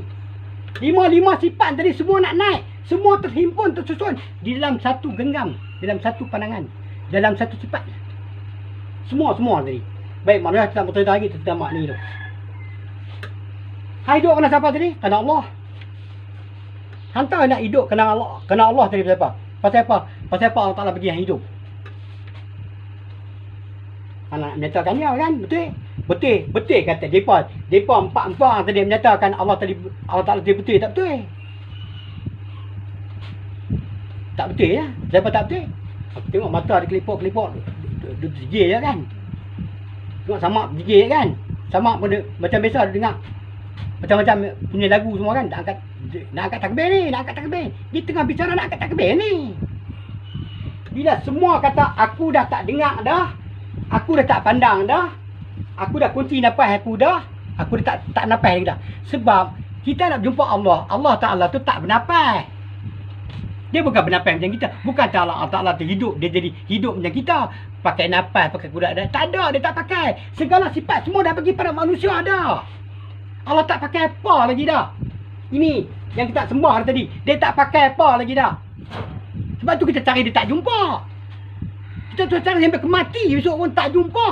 5 sifat tadi semua nak naik. Semua terhimpun, tersusun di dalam satu genggam, dalam satu pandangan, dalam satu sifat. Semua tadi. Baik, maknanya kita bercerita lagi tentang mak ni tu. Hang hidup kerana siapa tadi? Kerana Allah. Hang tahu nak hidup kerana Allah. Kerana Allah tadi pasal apa? Pasal apa? Pasal apa Allah Ta'ala bagi yang hidup? Anak menyatakan dia kan? Betul? Betul kata depa. Depa empat tadi menyatakan Allah Ta'ala tadi betul tak betul? Tak betul ya? Siapa tak betul? Aku tengok mata dia kelipuk. Dia terjigil je kan? Tengok Samak terjigil kan? Samak pun macam biasa dia dengar. Macam-macam punya lagu semua kan? Nak angkat takbir ni. Dia tengah bicara nak angkat takbir ni. Bila semua kata aku dah tak dengar dah. Aku dah tak pandang dah. Aku dah kunci nafas aku dah. Aku dah tak nafas lagi dah. Sebab kita nak jumpa Allah. Allah Ta'ala tu tak bernafas. Dia bukan bernafas macam kita. Bukan Allah Ta'ala tu hidup. Dia jadi hidup macam kita. Pakai nafas, pakai kuda. Tak ada, dia tak pakai. Segala sifat semua dah bagi pada manusia dah. Allah tak pakai apa lagi dah. Ini yang kita sembah tadi. Dia tak pakai apa lagi dah. Sebab tu kita cari dia tak jumpa. Kita tu cari sampai kemati. Besok pun tak jumpa.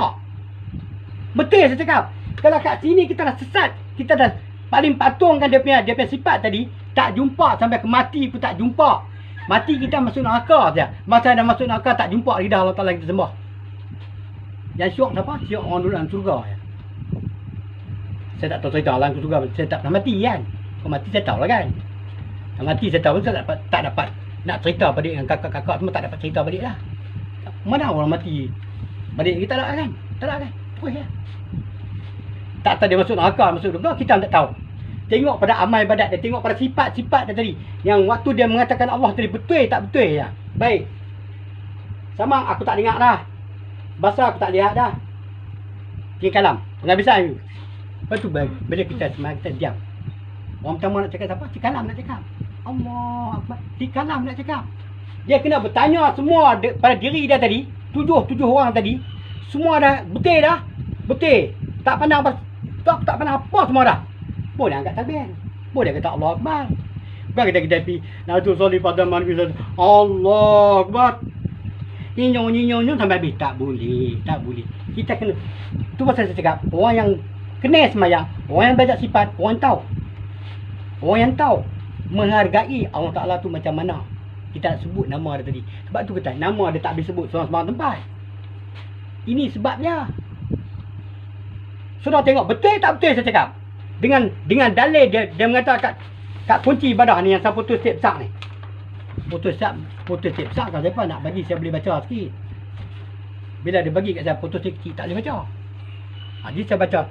Betul saya cakap. Kalau kat sini kita dah sesat. Kita dah paling patungkan dia punya sifat tadi. Tak jumpa sampai kemati pun tak jumpa. Mati kita masuk neraka saja. Masa dah masuk neraka tak jumpa lagi dah Allah Ta'ala kita sembah. Yang syok siapa? Syok orang dulu dalam surga ya. Saya tak tahu cerita dalam surga. Saya tak pernah mati kan. Kalau mati saya tahu lah kan. Kalau mati saya tahu saya tak dapat nak cerita balik dengan kakak-kakak semua tak dapat cerita balik lah. Mana orang mati balik kita tak ada kan? Tak ada kan? Terus ya. Tak tahu dia masuk neraka, masuk surga, kita tak tahu. Tengok pada amal ibadat dia, tengok pada sifat-sifat dia tadi. Yang waktu dia mengatakan Allah tadi betul tak betul ya. Baik. Sama aku tak dengar dah. Bahasa aku tak lihat dah. Tinggal kalam. Penghabisan you. Lepas tu bila kita semangat kita diam. Orang pertama nak cakap siapa? Cik Kalam nak cakap. Allah Akbar. Cik Kalam nak cakap. Dia kena bertanya semua pada diri dia tadi. Tujuh orang tadi. Semua dah betul dah. Betul. Tak pandang tak pandang apa semua dah. Boleh angkat takbir. Boleh kata Allah Akbar. Bukan kita pi. Nah tu solih pada manusia. Allah Akbar. Nyinyo sampai habis. Tak boleh. Kita kena. Tu pasal saya cakap. Orang yang kena semayang. Orang yang belajar sifat. Orang yang tahu. Menghargai Allah Ta'ala tu macam mana. Kita nak sebut nama dia tadi. Sebab tu kata. Nama dia tak boleh sebut sembarang tempat. Ini sebabnya. Sudah tengok. Betul tak betul saya cakap. Dengan dalil dia mengatakan kat kunci ibadah ni yang saya putus tip besar ni. Putus tip besar kalau siapa nak bagi saya boleh baca sikit. Bila dia bagi kat saya putus tip kecil tak boleh baca. Jadi saya baca.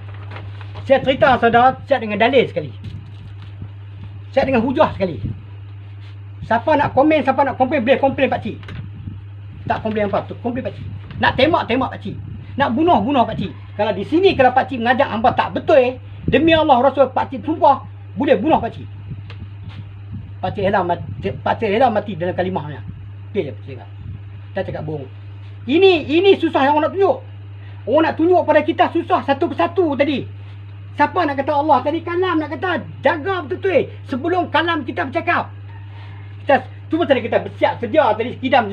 Saya cerita saudara, saya dengan dalil sekali. Saya dengan hujah sekali. Siapa nak komen, siapa nak komplain boleh komplain pak cik. Tak komplain apa, tu komplain pak cik. Nak tembak pak cik. Nak bunuh pak cik. Kalau di sini kalau pak cik mengajak hamba tak betul, demi Allah Rasul pak cik sumpah boleh bunuh pak cik. Pak cik helah mati dalam kalimahnya. Okey je cakap. Tak cakap bohong. Ini susah yang orang nak tunjuk. Orang nak tunjuk pada kita susah satu persatu tadi. Siapa nak kata Allah tadi kalam nak kata jaga betul-betul sebelum kalam kita bercakap. Kita cuma tadi kita bersiap sedia tadi kidam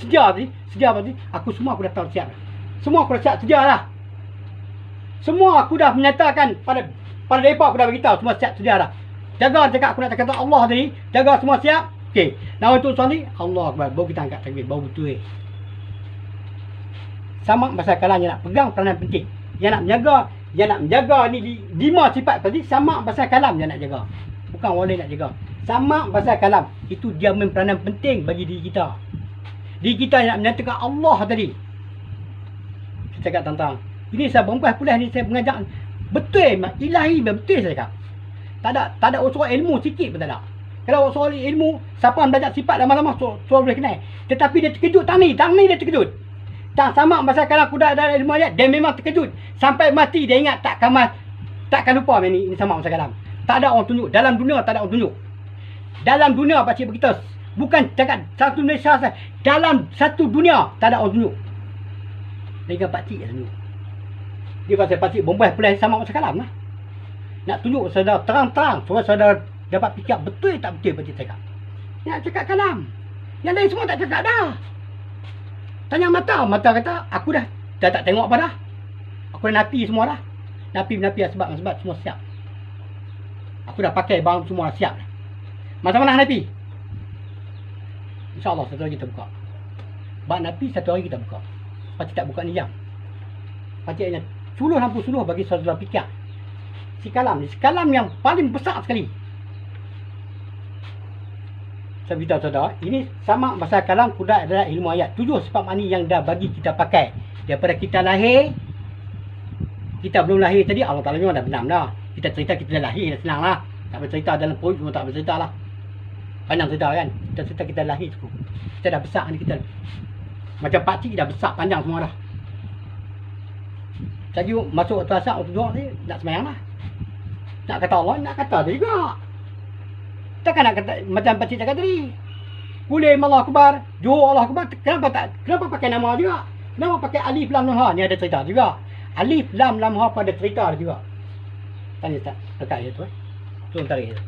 sedia tadi aku semua aku dah tahu siap. Semua aku dah siap sedia lah. Semua aku dah menyatakan pada depa aku dah beritahu semua siap sedia dah. Jaga cakap aku nak kata Allah tadi, jaga semua siap. Okey. Nama tu soal Allah Akbar. Baru kita angkat takbir, baru betul Sama pasal kalam yang nak pegang peranan penting. Yang nak menjaga ni 5 sifat tadi sama pasal kalam yang nak jaga. Bukan orang lain nak jaga. Sama pasal kalam. Itu dia main peranan penting bagi diri kita. Diri kita yang nak menyatakan Allah tadi. Saya cakap tentang ini saya berempat pula ni saya mengajak betul ilahi betul saya cakap. Tak ada usul ilmu sikit pun tak ada. Kalau usul ilmu, siapa yang belajar sifat lama-lama soal boleh kenal. Tetapi dia terkejut tang ni dia terkejut. Tak sama pasal kalau aku dah ada ilmu ayat, dia memang terkejut. Sampai mati dia ingat takkan lupa ini sama pasal kalam. Tak ada orang tunjuk. Dalam dunia tak ada orang tunjuk. Dalam dunia pakcik berkata, bukan cakap satu Malaysia sahaja. Dalam satu dunia tak ada orang tunjuk. Dengan pakcik yang tunjuk. Dia pasal pakcik Bombay pulai sama pasal kalam lah. Nak tunjuk saudara terang-terang supaya saudara dapat fikir betul tak betul pakcik cakap. Nak cakap kalam. Yang lain semua tak cakap dah. Tanya mata kata aku dah tak tengok apa dah. Aku dah napi semua dah. Napi sebab semua siap. Aku dah pakai barang semua dah siap dah. Macam mana napi? InsyaAllah satu hari kita buka. Bak napi satu hari kita buka. Pakcik tak buka ni jam. Pakcik hanya suluh lampu suluh bagi saudara fikir. Si kalam yang paling besar sekali. Saya beritahu saudara, ini sama pasal kalam kuda adalah ilmu ayat. 7 sifat mani yang dah bagi kita pakai. Daripada kita lahir, kita belum lahir tadi, Allah Ta'ala memang dah benam dah. Kita cerita kita dah lahir, dah senang lah. Tak boleh cerita dalam perut, semua tak boleh cerita lah. Panjang cerita kan. Kita cerita kita lahir cukup. Kita dah besar ni kita. Macam pakcik dah besar, panjang semua dah. Jadi masuk waktu asal, waktu zuhur ni, nak semayang lah. Nak kata Allah, nak kata dia juga. Takkan nak kata macam pakcik cakap tadi. Boleh Allah Akbar, Johor Allah Akbar. Kenapa pakai nama juga? Kenapa pakai alif lam lam ha? Ni ada cerita juga. Alif lam lam ha pada cerita juga. Tanya tak dekat dia tu Tolong tarik dia.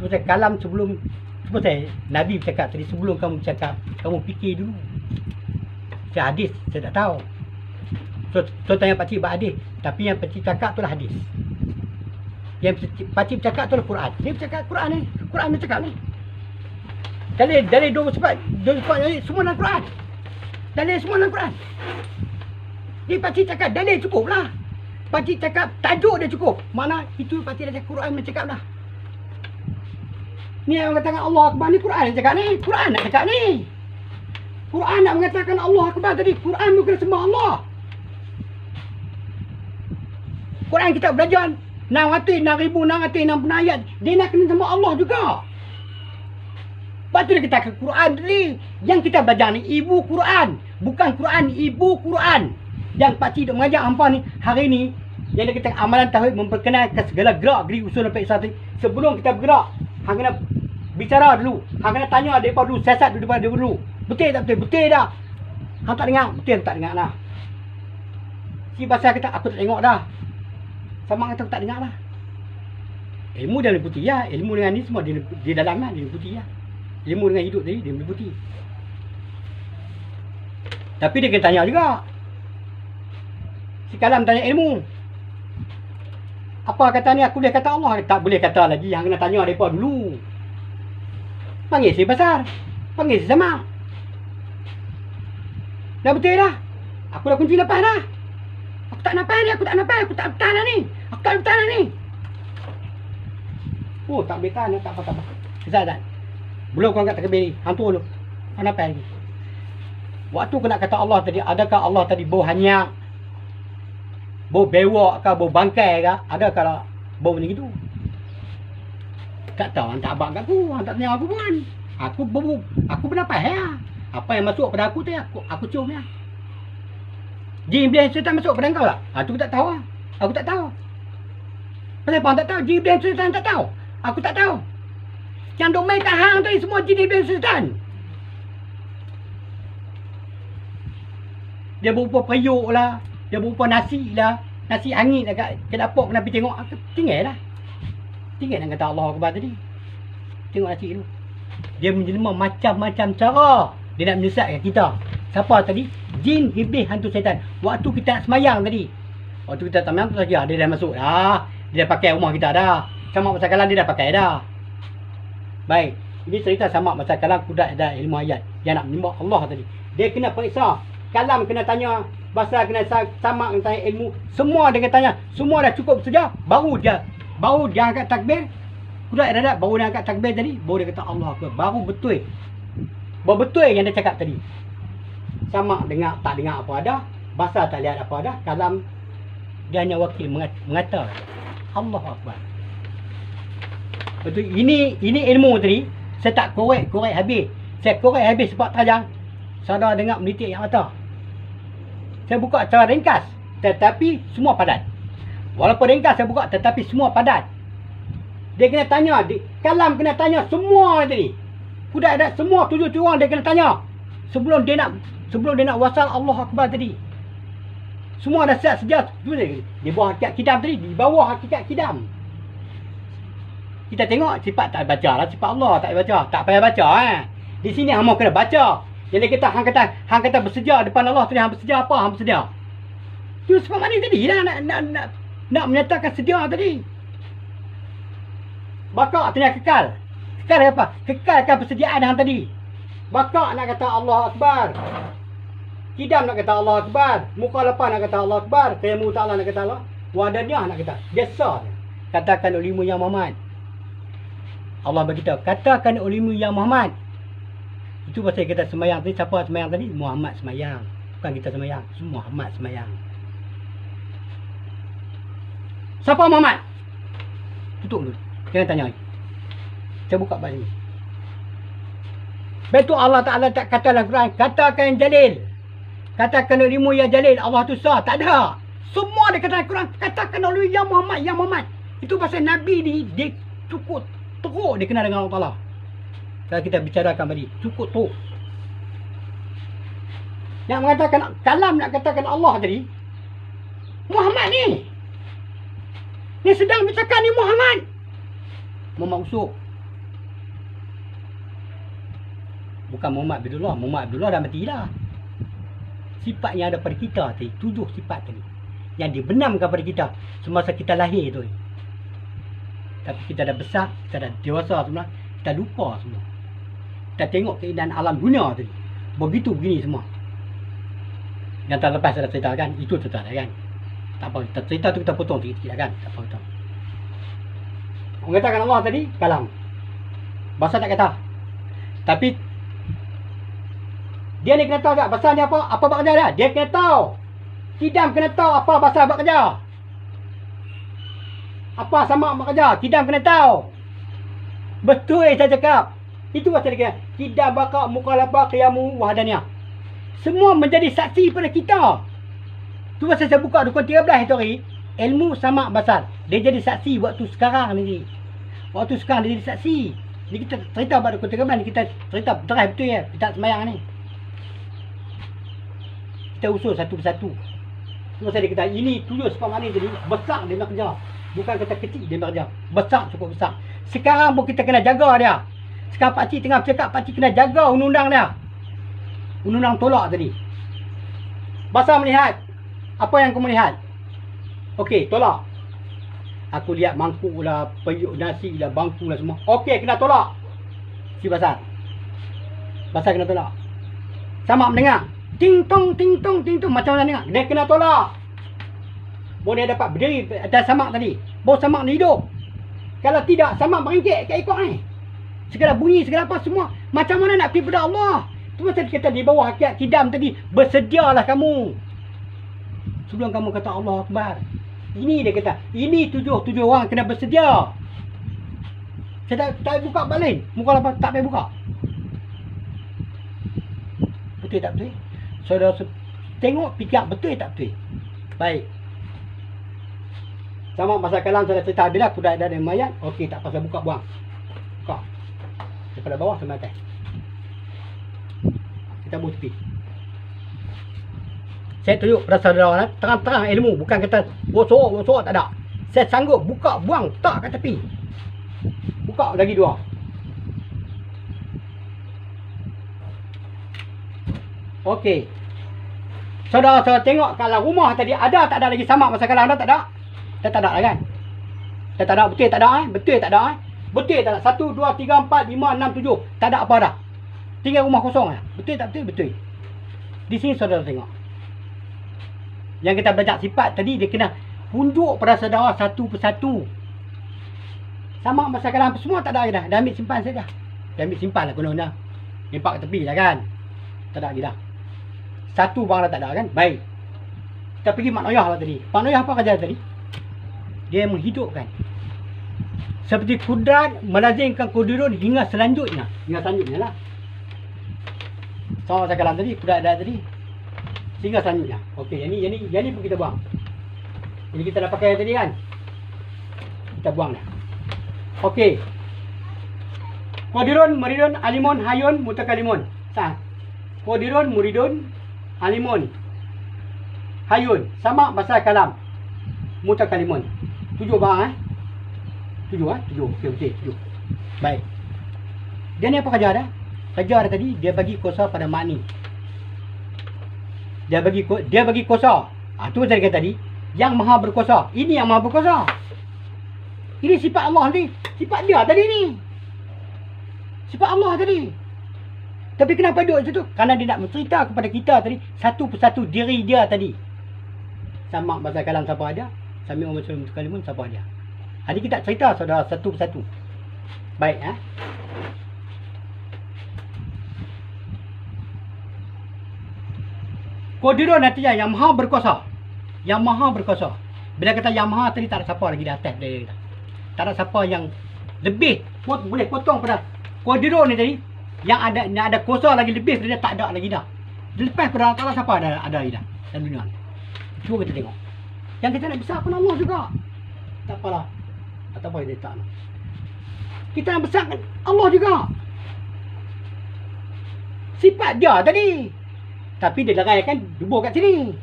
Sebab kalam sebelum Nabi bercakap tadi, sebelum kamu bercakap, kamu fikir dulu. Saya hadis, saya tak tahu. So tanya pakcik buat hadis. Tapi yang pakcik cakap tu lah hadis. Yang pakcik bercakap tu lah Quran. Dia bercakap Quran ni. Quran dia cakap ni. Dari 2 sifat ni semua dalam Quran. Dalil semua dalam Quran. Dia pakcik cakap dalil cukup lah. Pakcik cakap tajuk dia cukup. Mana itu pakcik dah cakap Quran bercakap dah. Ni yang mengatakan Allah Akbar ni Quran yang cakap ni. Quran nak cakap ni. Quran nak mengatakan Allah Akbar tadi. Quran bukan sembah Allah. Quran kita belajar 6,660 ayat. Dia nak kena sembah Allah juga. Lepas tu dia kata Quran tadi. Yang kita belajar ni ibu Quran. Bukan Quran, ibu Quran. Yang pakcik duk mengajar hampa ni hari ni. Yang dia kata amalan tauhid memperkenalkan segala gerak geri usul sampai satu. Sebelum kita bergerak, hang kena bicara dulu. Hang kena tanya daripada dulu, siasat daripada dulu. Betul tak betul? Betul dah. Hang tak dengar? Betul tak dengar lah. Si pasal kata aku tak tengok dah. Sama kata aku tak dengar lah. Ilmu dia meliputi ya. Ilmu dengan ni semua di dalam lah, dia meliputi ya. Ilmu dengan hidup tadi dia meliputi. Tapi dia kena tanya juga. Si kalam tanya ilmu. Apa kata ni, aku boleh kata Allah? Tak boleh kata lagi. Yang kena tanya mereka dulu. Panggil si besar. Panggil si sama. Dah betul dah. Aku dah kunci lepas dah. Aku tak nampak ni. Aku tak bertahan lah ni. Aku tak bertahan lah ni. Oh, tak boleh tahan. Tak apa. Zat. Belum kau angkat takbir ni. Hantu dulu. Kau nampak lagi. Waktu kau nak kata Allah tadi, adakah Allah tadi bau hanyak? Bau bewak ke, bau bangkai ke? Adakah bau macam itu? Tak tahu, hang tak abang kat aku. Hang tak tanya aku pun. Aku bernafas ya. Apa yang masuk pada aku tu ya, aku cium ya. Jin iblis syaitan masuk pada kau tak? Tu aku tak tahu lah. Aku tak tahu. Pasal apa hang tak tahu? Jin iblis syaitan tak tahu? Aku tak tahu. Yang duk main kat hang tu semua jin iblis syaitan. Dia berupa periuk lah. Dia berupa nasi lah. Nasi angin lah kat dapur kena pergi tengok. Tinggal lah. Tinggal nak kata Allah Akbar tadi. Tengok nasi tu. Dia menjelma macam-macam cara. Dia nak menyesatkan kita. Siapa tadi? Jin, iblis, hantu syaitan. Waktu kita nak semayang tadi. Waktu kita tak semayang tu saja. Dia dah masuk dah. Dia dah pakai rumah kita dah. Sama masa kalam dia dah pakai dah. Baik. Ini cerita sama masa kalam kudrat ada ilmu ayat. Dia nak menyembah Allah tadi. Dia kena periksa. Kalam kena tanya, bahasa kena sama kena tanya ilmu, semua dia kena tanya, semua dah cukup saja, baru dia angkat takbir. Kudat dah baru dia angkat takbir tadi, baru dia kata Allah Akbar, baru betul yang dia cakap tadi. Sama dengar tak dengar apa ada, bahasa tak lihat apa ada, kalam dia hanya wakil mengata Allah Akbar. Betul, ini ilmu tadi saya tak korek habis. Saya korek habis sebab tajam. Saudara dengar menitik yang mata. Saya buka secara ringkas, tetapi semua padat. Walaupun ringkas saya buka, tetapi semua padat. Dia kena tanya, kalam kena tanya semua tadi. Kudat ada semua 7 orang dia kena tanya. Sebelum dia nak wasal Allah Akbar tadi. Semua dah siap sedia. Di bawah hakikat kidam tadi, di bawah hakikat kidam. Kita tengok sifat tak baca lah, sifat Allah tak baca. Tak payah baca Di sini hang mau kena baca. Jadi hang kata bersedia depan Allah tadi, hang bersedia apa? Hang bersedia. Tu sebab mana tadi lah nak menyatakan sedia tadi. Bakak tanya kekal. Kekal apa? Kekalkan persediaan hang tadi. Bakak nak kata Allah Akbar. Kidam nak kata Allah Akbar. Mukhalafah nak kata Allah Akbar. Qiyamu ta'ala nak kata Allah. Wadaniyah nak kata. Biasa. Katakan ulimu yang Muhammad. Allah beritahu, katakan ulimu yang Muhammad. Itu pasal kita semayang tadi. Siapa semayang tadi? Muhammad semayang. Bukan kita semayang. Muhammad semayang. Siapa Muhammad? Tutup dulu. Jangan tanya lagi. Saya buka balik ni. Betul Allah Ta'ala tak kata dalam Quran. Katakan Jalil. Katakan ulimu yang Jalil. Allah tu sah. Tak ada. Semua dia kata dalam Quran. Katakan ulimu yang Muhammad. Yang Muhammad. Itu pasal Nabi ni. Dia cukup teruk dia kenal dengan Allah Ta'ala. Kalau kita bicarakan tadi, cukup tu. Nak mengatakan kalam, nak katakan Allah tadi, Muhammad ni sedang bercakap ni Muhammad usuk. Bukan Muhammad Abdullah. Muhammad Abdullah dah mati dah. Sifat yang ada pada kita tadi, 7 sifat tadi yang dibenamkan pada kita semasa kita lahir tu. Tapi kita dah besar, kita dah dewasa semua, kita lupa semua. Kita tengok keindahan alam dunia tadi. Begitu begini semua. Yang tak lepas saya dah ceritakan, itu cerita dah kan. Tak apa, kita cerita tu kita potong sikit-sikit kan. Tak apa. Orang katakan Allah tadi, kalam. Bahasa tak kata. Tapi dia ni kena tahu tak bahasa ni apa buat kerja dia? Dia kena tahu. Kidam kena tahu apa bahasa buat kerja. Apa sama buat kerja? Kidam kena tahu. Betul saya cakap. Itu pasal dia kata, kidam bakak mukhalafah qiyamu wahdaniyah. Semua menjadi saksi pada kita. Tu pasal saya buka dukun 13 itu hari. Ilmu sama basar. Dia jadi saksi waktu sekarang ni. Waktu sekarang dia jadi saksi. Ni kita cerita pada dukun 13 ni, kita cerita drive betul ya. Kita semayang ni. Kita usul satu persatu. Tu pasal dia kata, ini tujuh sebab mana tadi. Besar dia nak kerja. Bukan kata kecil dia bekerja. Besar, cukup besar. Sekarang pun kita kena jaga dia. Sekarang pakcik tengah bercakap, pakcik kena jaga undang-undang dia. Undang-undang tolak tadi. Basar melihat. Apa yang kau melihat? Okey, tolak. Aku lihat mangkuk lah, periuk nasi lah, bangku lah semua. Okey, kena tolak. Si Basar. Basar kena tolak. Sama mendengar. Ting tong, ting tong, ting tong. Macam mana dengar? Dia kena tolak. Boleh dapat berdiri atas samak tadi. Bawa samak ni hidup. Kalau tidak, samak beringkik kat ekor ni. Segala bunyi, segala apa semua. Macam mana nak pergi pada Allah? Tu pasal dia kata di bawah hakikat kidam tadi. Bersedialah kamu. Sebelum kamu kata Allah Akbar. Ini dia kata. Ini tujuh orang kena bersedia. Saya tak buka balik. Muka apa? Tak boleh buka. Betul tak betul? Saudara tengok fikir betul tak betul? Baik. Sama pasal kalam saya cerita bila aku dah ada mayat. Okey, tak pasal buka buang. Buka. Daripada bawah sampai atas. Kita buat tepi. Saya tunjuk pada saudara terang-terang ilmu, bukan kata bosok tak ada. Saya sanggup buka buang tak kat tepi. Buka lagi dua. Okey. Saudara-saudara tengok kalau rumah tadi ada tak ada lagi samak masa kalang dah tak ada? Dah tak ada lah kan? Dah tak ada, betul tak ada Betul tak ada Betul tak ada? 1, 2, 3, 4, 5, 6, 7. Tak ada apa dah. Tinggal rumah kosong lah. Betul tak betul? Betul. Di sini saudara tengok. Yang kita belajar sifat tadi, dia kena tunjuk pada saudara satu persatu. Sama masa kalang semua tak ada lagi dah. Dah ambil simpan saja. Dah ambil simpan lah guna-guna. Nimpak ke tepi lah kan? Tak ada lagi dah. Satu bang dah tak ada kan? Baik. Kita pergi Mak Noyah lah tadi. Mak Noyah apa kerja tadi? Dia menghidupkan. Seperti kudrat melazimkan kudirun hingga selanjutnya. Hingga selanjutnya lah. Sama saya kalam tadi, kudrat ada tadi. Hingga selanjutnya. Okey, yang ni pun kita buang. Ini kita dah pakai tadi kan? Kita buang dah. Okey. Qadirun, muridun, alimun, hayun, mutakalimun. Sah. Qadirun, muridun, alimun, hayun. Sama bahasa kalam. Mutakalimun. 7 bang 7 7. Okey, 7. Baik. Dia ni apa kerja dah? Kerja dah tadi dia bagi kuasa pada makni. Dia bagi kuasa. Tu saya kata tadi, yang maha berkuasa. Ini yang maha berkuasa. Ini sifat Allah ni. Sifat dia tadi ni. Sifat Allah tadi. Tapi kenapa duduk situ? Kerana dia nak mencerita kepada kita tadi satu persatu diri dia tadi. Sama bahasa kalam siapa ada, Sami Umar Sulaiman Kalimun siapa ada. Hari kita cerita saudara satu persatu. Baik Qadirun artinya yang maha berkuasa. Yang maha berkuasa. Bila kata yang maha tadi tak ada siapa lagi di atas dia. Tak ada siapa yang lebih boleh potong pada Qadirun ni tadi. Yang ada kuasa lagi lebih dia tak ada lagi dah. Lepas pada Allah Ta'ala siapa ada lagi dah dalam dunia ni. Cuba kita tengok. Yang kita nak besar pun Allah juga. Tak apalah. Tak apa dia tak nak. Kita nak besarkan Allah juga. Sifat dia tadi. Tapi dia leraikan dubur kat sini.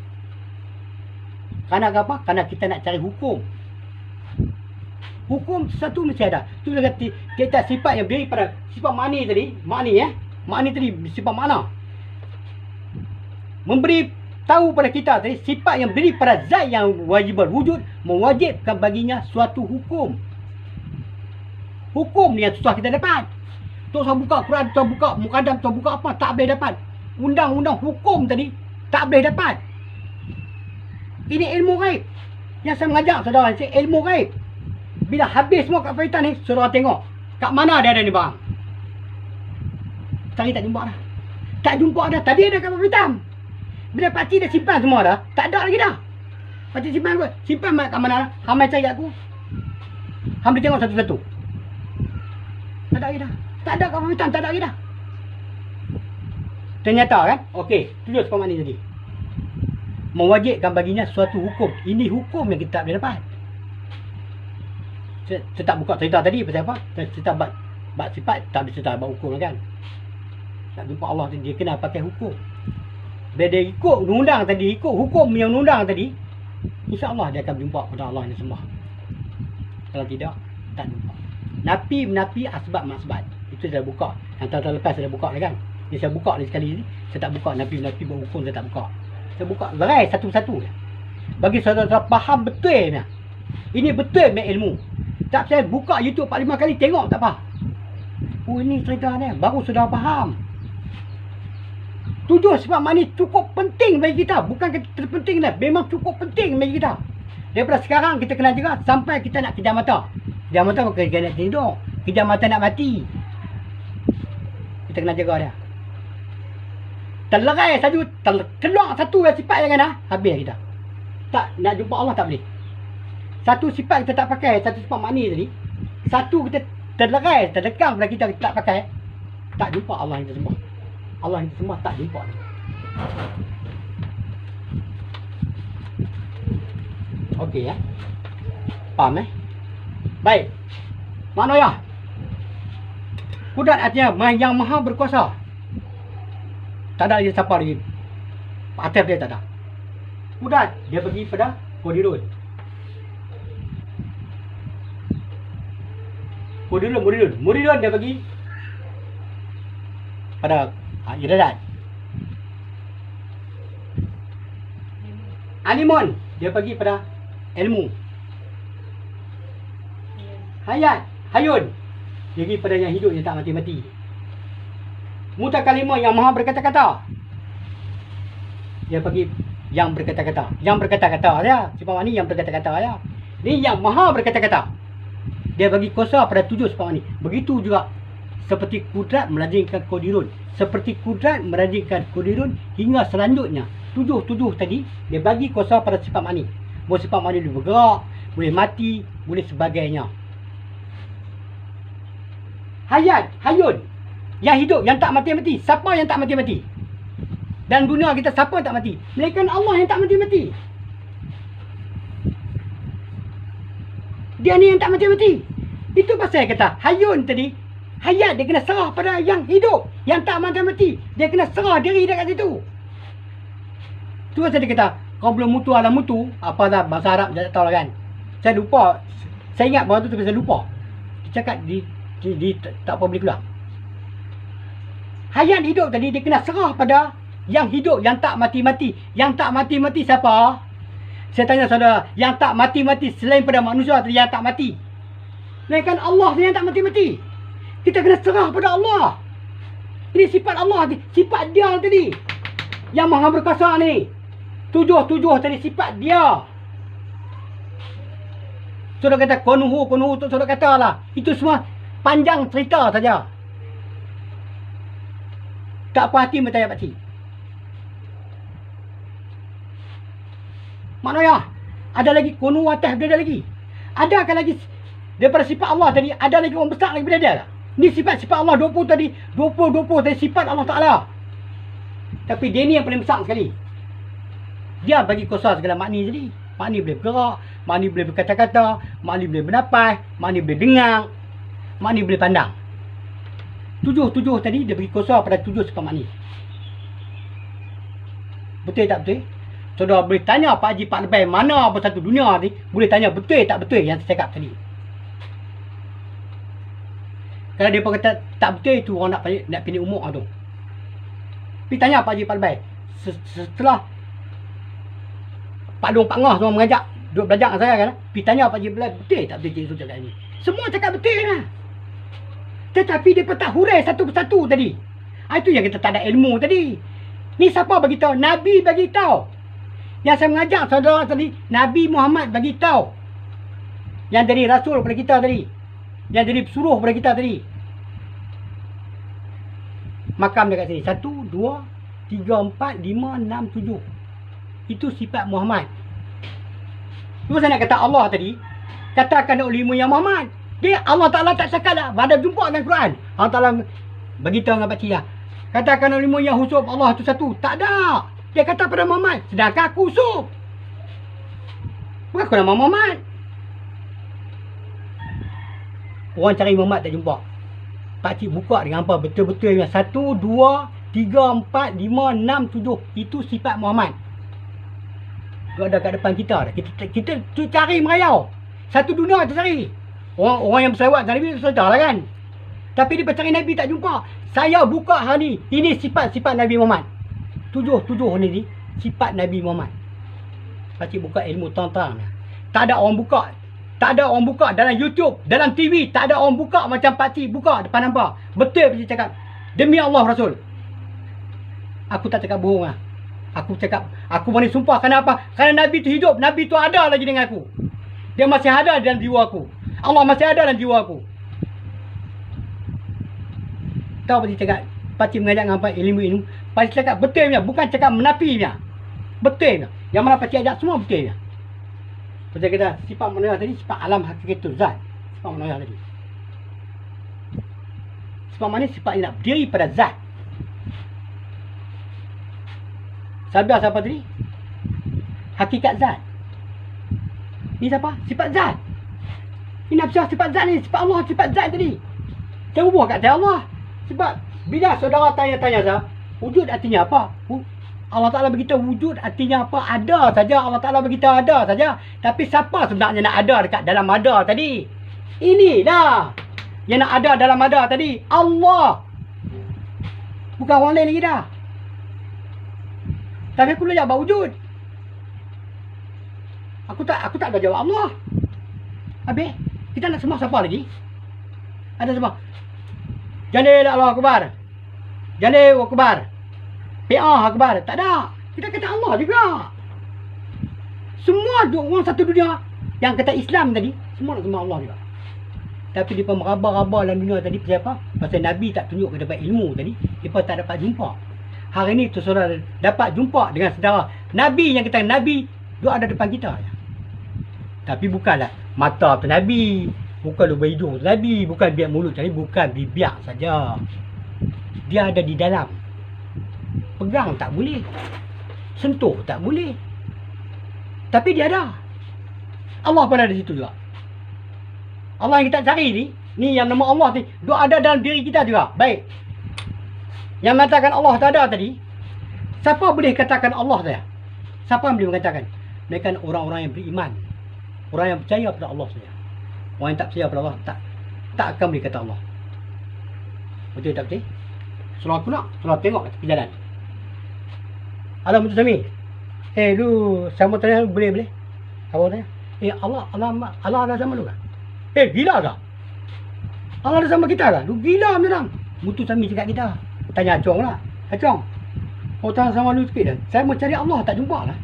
Kerana apa? Kerana kita nak cari hukum. Hukum satu mesti ada. Tu dia kata kita sifat yang berdiri pada sifat makni tadi. Makni tadi sifat makna. Memberi tahu pada kita tadi sifat yang berdiri pada zat yang wajib berwujud, mewajibkan baginya suatu hukum. Hukum ni yang susah kita dapat. Tu saya buka Quran, tu buka Muqaddam, tu buka apa, tak boleh dapat. Undang-undang hukum tadi tak boleh dapat. Ini ilmu gaib. Yang saya mengajak saudara, ilmu gaib. Bila habis semua kat Faitan ni, saudara tengok kat mana dia ada ni bang. Cari tak jumpa dah. Tak jumpa dah. Tadi ada kat Faitan. Bila pakcik dah simpan semua dah, tak ada lagi dah. Pakcik simpan kot. Simpan kat mana dah. Hamai cari aku. Hamai tengok satu-satu. Tak ada lagi dah. Tak ada kat Faitan, tak ada lagi dah. Ternyata kan? Okey, tulis komen ni tadi. Mewajibkan baginya suatu hukum. Ini hukum yang kita tak boleh dapat. Saya tak buka cerita tadi pasal apa? Cerita bab sifat tak bisa cerita bab hukum kan. Tak jumpa Allah dia kena pakai hukum. Bila dia ikut undang tadi, ikut hukum yang undang tadi, insya-Allah dia akan berjumpa pada Allah yang sembah. Kalau tidak, tak jumpa. Napi asbab masbab. Itu saya buka. Yang tahun lepas saya buka kan. Ni saya buka ni sekali ni. Saya tak buka napi berhukum, saya tak buka. Saya buka lerai satu-satu. Bagi saudara faham betul ni. Ini betul main ilmu. Tak saya buka YouTube 4-5 kali tengok tak apa. Oh ini cerita ni baru saudara faham. 7 sebab mani cukup penting bagi kita. Bukan terpenting dah. Memang cukup penting bagi kita. Daripada sekarang kita kena jaga sampai kita nak kejam mata. Kejam mata bukan kita nak tidur. Kejam mata nak mati. Kita kena jaga dia. Terlerai saja, keluar satu sifat yang kena, habis kita. Tak nak jumpa Allah tak boleh. Satu sifat kita tak pakai, satu sifat makni tadi. Satu kita terlerai, terdekam pada kita tak pakai. Tak jumpa Allah yang kita sembah. Allah yang kita sembah tak jumpa. Okey ya. Faham Baik. Mana ya? Kudrat artinya yang maha berkuasa. Tak ada lagi siapa lagi. Atas dia tak ada. Kudrat dia pergi pada Qadirun. Muridun dia pergi pada iradat. Alimun dia pergi pada ilmu. Hayun dia pergi pada yang hidup yang tak mati-mati. Mutakalimah yang maha berkata-kata. Dia pergi yang berkata-kata. Yang berkata-kata ya. Sifat ni yang berkata-kata ya. Ni yang maha berkata-kata. Dia bagi kuasa pada 7 sifat ni. Begitu juga seperti kudrat melazimkan Qadirun. Seperti kudrat melazimkan Qadirun hingga selanjutnya. 7 tadi dia bagi kuasa pada sifat mani. Boleh sifat mani boleh bergerak, boleh mati, boleh sebagainya. Hayun yang hidup, yang tak mati-mati. Siapa yang tak mati-mati? Dan dunia kita siapa yang tak mati? Melainkan Allah yang tak mati-mati. Dia ni yang tak mati-mati. Itu pasal kata Hayun tadi. Hayat dia kena serah pada yang hidup, yang tak mati-mati. Dia kena serah diri dekat situ. Tu pasal dia kata kau belum mutu ala mutu. Apa dah bahasa Arab saya tak tahu lah kan. Saya lupa. Saya ingat bahawa tu tapi saya lupa. Dia cakap di tak apa boleh keluar. Hayat hidup tadi dia kena serah pada yang hidup, yang tak mati-mati. Yang tak mati-mati siapa? Saya tanya saudara, yang tak mati-mati selain pada manusia tadi yang tak mati. Melainkan Allah yang tak mati-mati. Kita kena serah pada Allah. Ini sifat Allah, sifat dia tadi. Yang maha berkuasa ni. 7 tadi sifat dia. Saudara kata konuhu tu saudara kata lah. Itu semua panjang cerita saja. Tak puas hati bertanya pakcik. Maknanya ada lagi konu atas berada lagi. Adakah lagi daripada sifat Allah tadi ada lagi orang besar lagi berada? Ni sifat-sifat Allah 20 tadi, 20 tadi sifat Allah Taala. Tapi dia ni yang paling besar sekali. Dia bagi kuasa segala makni tadi. Makni boleh bergerak, makni boleh berkata-kata, makni boleh bernafas, makni boleh dengar, makni boleh pandang. 7 tadi dia bagi kuasa pada 7 sifat makni. Betul tak betul? Saudara boleh tanya Pak Haji Pak Lebay mana apa satu dunia ni, boleh tanya betul tak betul yang saya cakap tadi. Kalau dia kata tak betul itu orang nak pilih umur tu. Pergi tanya Pak Haji Pak Lebay. Setelah Pak Long Pak Ngah semua mengajak duduk belajar dengan saya kan. Pergi tanya Pak Haji Pak Lebay betul tak betul Cik Su cakap ni. Semua cakap betul lah. Tetapi dia pun tak hurai satu persatu tadi. Itu yang kita tak ada ilmu tadi. Ni siapa bagi tahu? Nabi bagi tahu. Yang saya mengajak saudara tadi, Nabi Muhammad bagi tahu. Yang dari Rasul kepada kita tadi. Yang dari suruh kepada kita tadi. Makam dekat sini. 1, 2, 3, 4, 5, 6, 7. Itu sifat Muhammad. Cuma saya nak kata Allah tadi. Katakan oleh ilmu yang Muhammad. Dia Allah Ta'ala tak cakap dah. Ada jumpa dengan Quran. Allah Ta'ala beritahu dengan pakcik lah. Katakan oleh ilmu yang husub Allah itu satu. Tak ada. Dia kata pada Muhammad. Sedangkan aku husub. Bukan aku nama Muhammad. Orang cari Muhammad tak jumpa. Pakcik buka dengan apa? Betul-betul. 1, 2, 3, 4, 5, 6, 7. Itu sifat Muhammad. Dia ada kat depan kita. Kita cari merayau. Satu dunia kita cari. Orang yang berselawat dengan Nabi sudah lah kan. Tapi dia bercari Nabi tak jumpa. Saya buka hari ni. Ini sifat-sifat Nabi Muhammad. Tujuh ni sifat Nabi Muhammad. Pakcik buka ilmu terang-terang. Tak ada orang buka. Tak ada orang buka dalam YouTube, dalam TV. Tak ada orang buka macam pakcik buka depan nampak. Betul pakcik cakap. Demi Allah Rasul. Aku tak cakap bohong lah. Aku cakap, aku boleh sumpah. Kenapa? Kerana Nabi tu hidup. Nabi tu ada lagi dengan aku. Dia masih ada dalam jiwa aku. Allah masih ada dalam jiwa aku. Tahu pakcik cakap, pakcik mengajak dengan ilmu ini. Pakcik cakap betulnya, bukan cakap menafinya. Betulnya. Yang mana pakcik ajak semua betulnya. Pakcik kata, sifat manusia tadi, sifat alam hakikatul zat. Sifat manusia tadi. Sifat manusia, sifat yang nak berdiri pada zat. Sabar siapa tadi? Hakikat zat. Ni siapa? Sifat zat. Ini nafsah sifat zat ni. Sifat Allah, sifat zat tadi. Jangan ubah kat Allah. Sebab bila saudara tanya-tanya saya, wujud artinya apa? Allah Ta'ala beritahu wujud artinya apa? Ada saja. Allah Ta'ala beritahu ada saja. Tapi siapa sebenarnya nak ada dekat dalam ada tadi? Ini dah. Yang nak ada dalam ada tadi. Allah. Bukan orang lain lagi dah. Tapi aku boleh jawab wujud. Aku tak ada jawab Allah. Habis, kita nak sembah siapa lagi? Ada sembah. Jalil Allah Akbar. Jalil Akbar. PA Akbar. Tak ada. Kita kata Allah juga. Semua orang satu dunia yang kata Islam tadi, semua nak sembah Allah juga. Tapi dia pun meraba-raba dalam dunia tadi. Pasal apa? Pasal Nabi tak tunjuk ke dapat ilmu tadi. Dia pun tak dapat jumpa. Hari ni tu saudara dapat jumpa dengan saudara Nabi yang kita Nabi dia ada depan kita. Tapi bukanlah mata tu Nabi, bukan lubang hidung tu Nabi, bukan biak mulut tadi, bukan bibiak saja. Dia ada di dalam. Pegang tak boleh. Sentuh tak boleh. Tapi dia ada. Allah pun ada di situ juga. Allah yang kita cari ni yang nama Allah ni, dia ada dalam diri kita juga. Baik. Yang mengatakan Allah tak ada tadi, siapa boleh katakan Allah saja? Siapa yang boleh mengatakan? Mereka orang-orang yang beriman. Orang yang percaya pada Allah saja. Orang yang tak percaya pada Allah, tak akan boleh kata Allah. Betul tak betul? Surah aku nak, surah tengok tepi jalan. Alam Mutu Sami. Lu sama tanya boleh? Apa tanya? Allah ada sama lu kan? Gila ke? Allah ada sama kita kan? Lu gila memang. Mutu Sami cakap kita. Tanya Acong lah. Acong, tanya sama lu sikit dah. Saya mau cari Allah tak jumpa lah.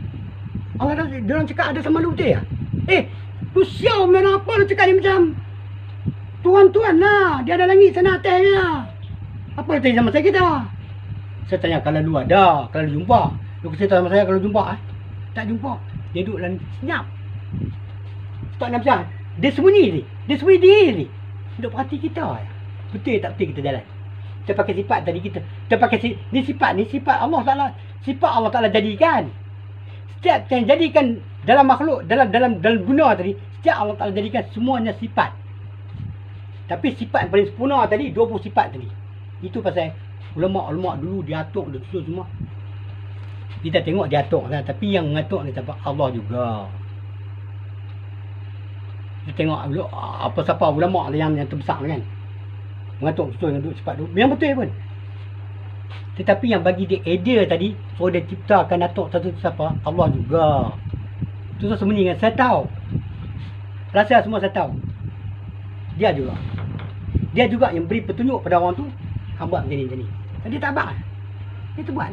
Allah dah, dia orang cakap ada sama lu betul ya? Lu siau memang apa lu cakap ni macam? Tuan-tuan lah. Dia ada langit sana atasnya. Apa dia tanya sama saya kita? Saya tanya kalau lu ada, kalau lu jumpa. Lu cerita sama saya kalau jumpa tak jumpa. Dia duduk dalam senyap. Tak nak macam dia sembunyi ni. Dia sembunyi diri ni. Duduk perhati kita ya. Betul tak betul kita jalan? Kita pakai sifat tadi kita pakai ni sifat Allah Taala, sifat Allah Taala jadikan. Setiap yang jadikan dalam makhluk, dalam guna tadi, setiap Allah Taala jadikan semuanya sifat. Tapi sifat yang paling sempurna tadi 20 sifat tadi. Itu pasal ulama-ulama dulu diatur, dia susun semua. Kita tengok diatur kan, tapi yang mengatur ni siapa? Allah juga. Kita tengok siapa ulama yang terbesar kan. Mengatur betul dengan sifat tu. Yang betul pun. Tetapi yang bagi dia idea tadi, so dia ciptakan atuk satu siapa? Allah juga. Tu sembunyi kan? Saya tahu. Rasa semua saya tahu. Dia juga. Dia juga yang beri petunjuk pada orang tu. Hamba macam ni. Dia tak buat. Dia tu buat.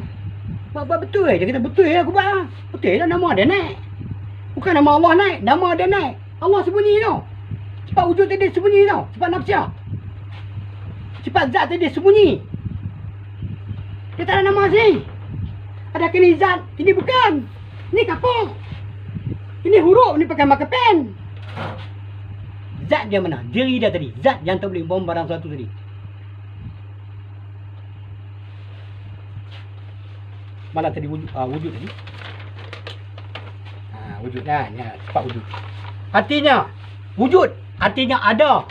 Buat betul. Dia kata betul aku buat. Betul lah nama dia naik. Bukan nama Allah naik. Nama dia naik. Allah sembunyi tau. Sifat wujud tadi sembunyi tau. Sifat nafsiah. Sifat zat tadi sembunyi. Dia tak ada nama sini. Ada kini zat. Ini bukan. Ini kapur. Ini huruf. Ini pakai marker pen. Zat dia mana? Diri dia tadi. Zat yang tak boleh bom barang satu tadi. Mana tadi wujud, wujud tadi? Wujud kan? Ya, sifat wujud. Artinya wujud. Artinya ada.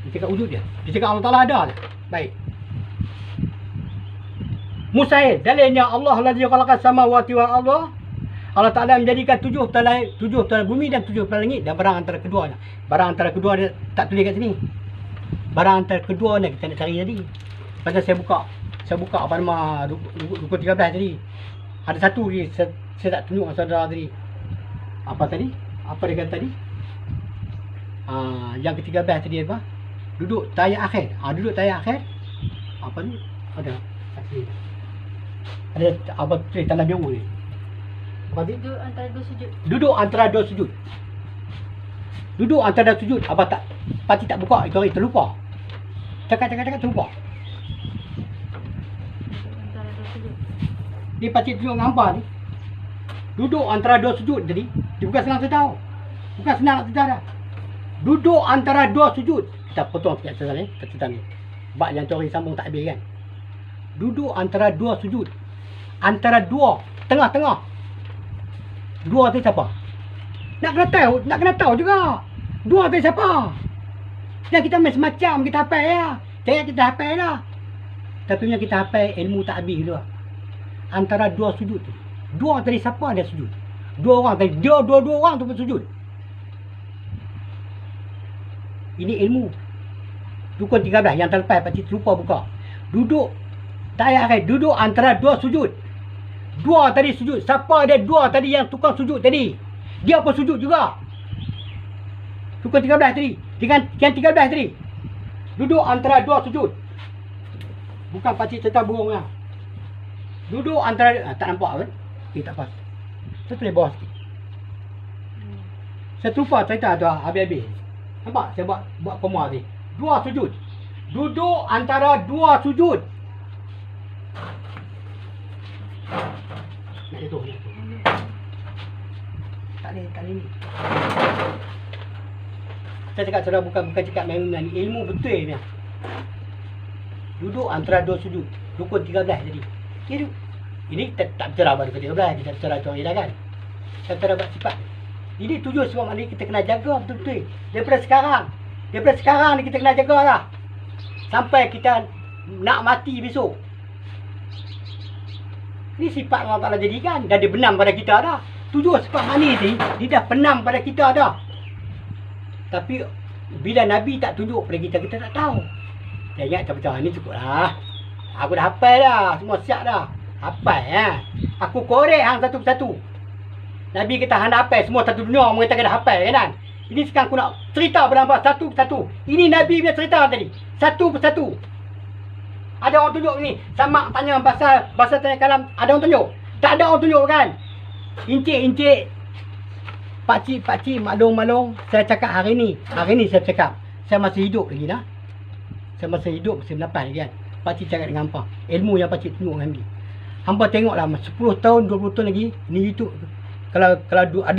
Dia cakap wujud dia. Dia cakap Allah Ta'ala ada. Baik. Mustahil. Dalilnya Allah lazi khalaqas samawati wal arda. Allah Ta'ala menjadikan 7 petala bumi dan 7 petala langit dan barang antara keduanya. Barang antara kedua dia tak tulis kat sini. Barang antara kedua ni kita nak cari tadi. Pasal saya buka apa nama rukun 13 tadi. Ada satu lagi saya tak tunjuk saudara tadi. Apa tadi? Apa dia kata tadi? Yang ke-13 tadi apa? Duduk tayar akhir. Duduk tayar akhir. Apa ni? Ada kat sini. Ada apa tulis tanda biru ni. Apa ni? Duduk antara dua sujud. Duduk antara dua sujud. Duduk antara dua sujud. Apa tak? Pati tak buka. Itu hari terlupa. Cakap terlupa. Duduk antara dua sujud. Ni pati tunjuk gambar ni. Duduk antara dua sujud tadi. Dia bukan senang saya tahu. Bukan senang nak cerita dah. Duduk antara dua sujud. Kita potong sikit cerita ni. Cerita ni. Sebab yang teori sambung tak habis kan. Duduk antara dua sujud. Antara dua. Tengah-tengah. Dua tu siapa? Nak kena tahu juga. Dua tu siapa? Yang kita main semacam kita hafal ya. Jangan kita hafal lah. Tapi yang kita hafal ilmu tak habis dulu. Antara dua sujud tu. Dua tadi siapa ada sujud? Dua orang tadi. Dua orang tu pun sujud. Ini ilmu. Rukun 13 yang terlepas pakcik terlupa buka. Duduk. Tayar akhir. Duduk antara dua sujud. Dua tadi sujud. Siapa ada dua tadi yang tukang sujud tadi? Dia pun sujud juga. Rukun 13 tadi. Dengan yang 13 tadi. Duduk antara dua sujud. Bukan pakcik cerita burung lah. Duduk antara... tak nampak kan? Tak apa. Saya tulis bawah sikit. Saya terlupa cerita tu habis-habis. Nampak? Saya buat koma tadi. Dua sujud. Duduk antara dua sujud. Nak itu. Tak boleh ni. Saya cakap saudara bukan cakap main-main. Ilmu betul ni. Duduk antara dua sujud. Rukun 13 tadi. Ini tak bicara baru ke 13. Kita bicara contoh dah kan. Kita bicara buat sifat. Ini tujuh sebab maknanya kita kena jaga betul-betul. Daripada sekarang ni kita kena jaga lah. Sampai kita nak mati besok. Ini sifat Allah Ta'ala jadikan. Dah dia benam pada kita dah. Tujuh sifat manis ni, dia dah benam pada kita dah. Tapi bila Nabi tak tunjuk pada kita, kita tak tahu. Saya ingat macam ni cukup lah. Aku dah hafal dah. Semua siap dah. Hafal ya. Aku korek hang satu persatu. Nabi kata hang dah hafal. Semua satu dunia mengatakan dah hafal kan. Ini sekarang aku nak cerita berapa satu persatu. Ini Nabi punya cerita tadi. Satu persatu. Ada orang tunjuk ni. Sama tanya bahasa tanya kalam. Ada orang tunjuk? Tak ada orang tunjuk kan. Encik, pakcik, malung. Saya cakap hari ni saya cakap. Saya masih hidup lagi dah. Saya masih hidup, masih bernapas lagi kan. Pakcik cakap dengan hampa. Ilmu yang pakcik tunjuk dengan ni. Hampa tengoklah 10 tahun, 20 tahun lagi. Ni YouTube. Kalau ada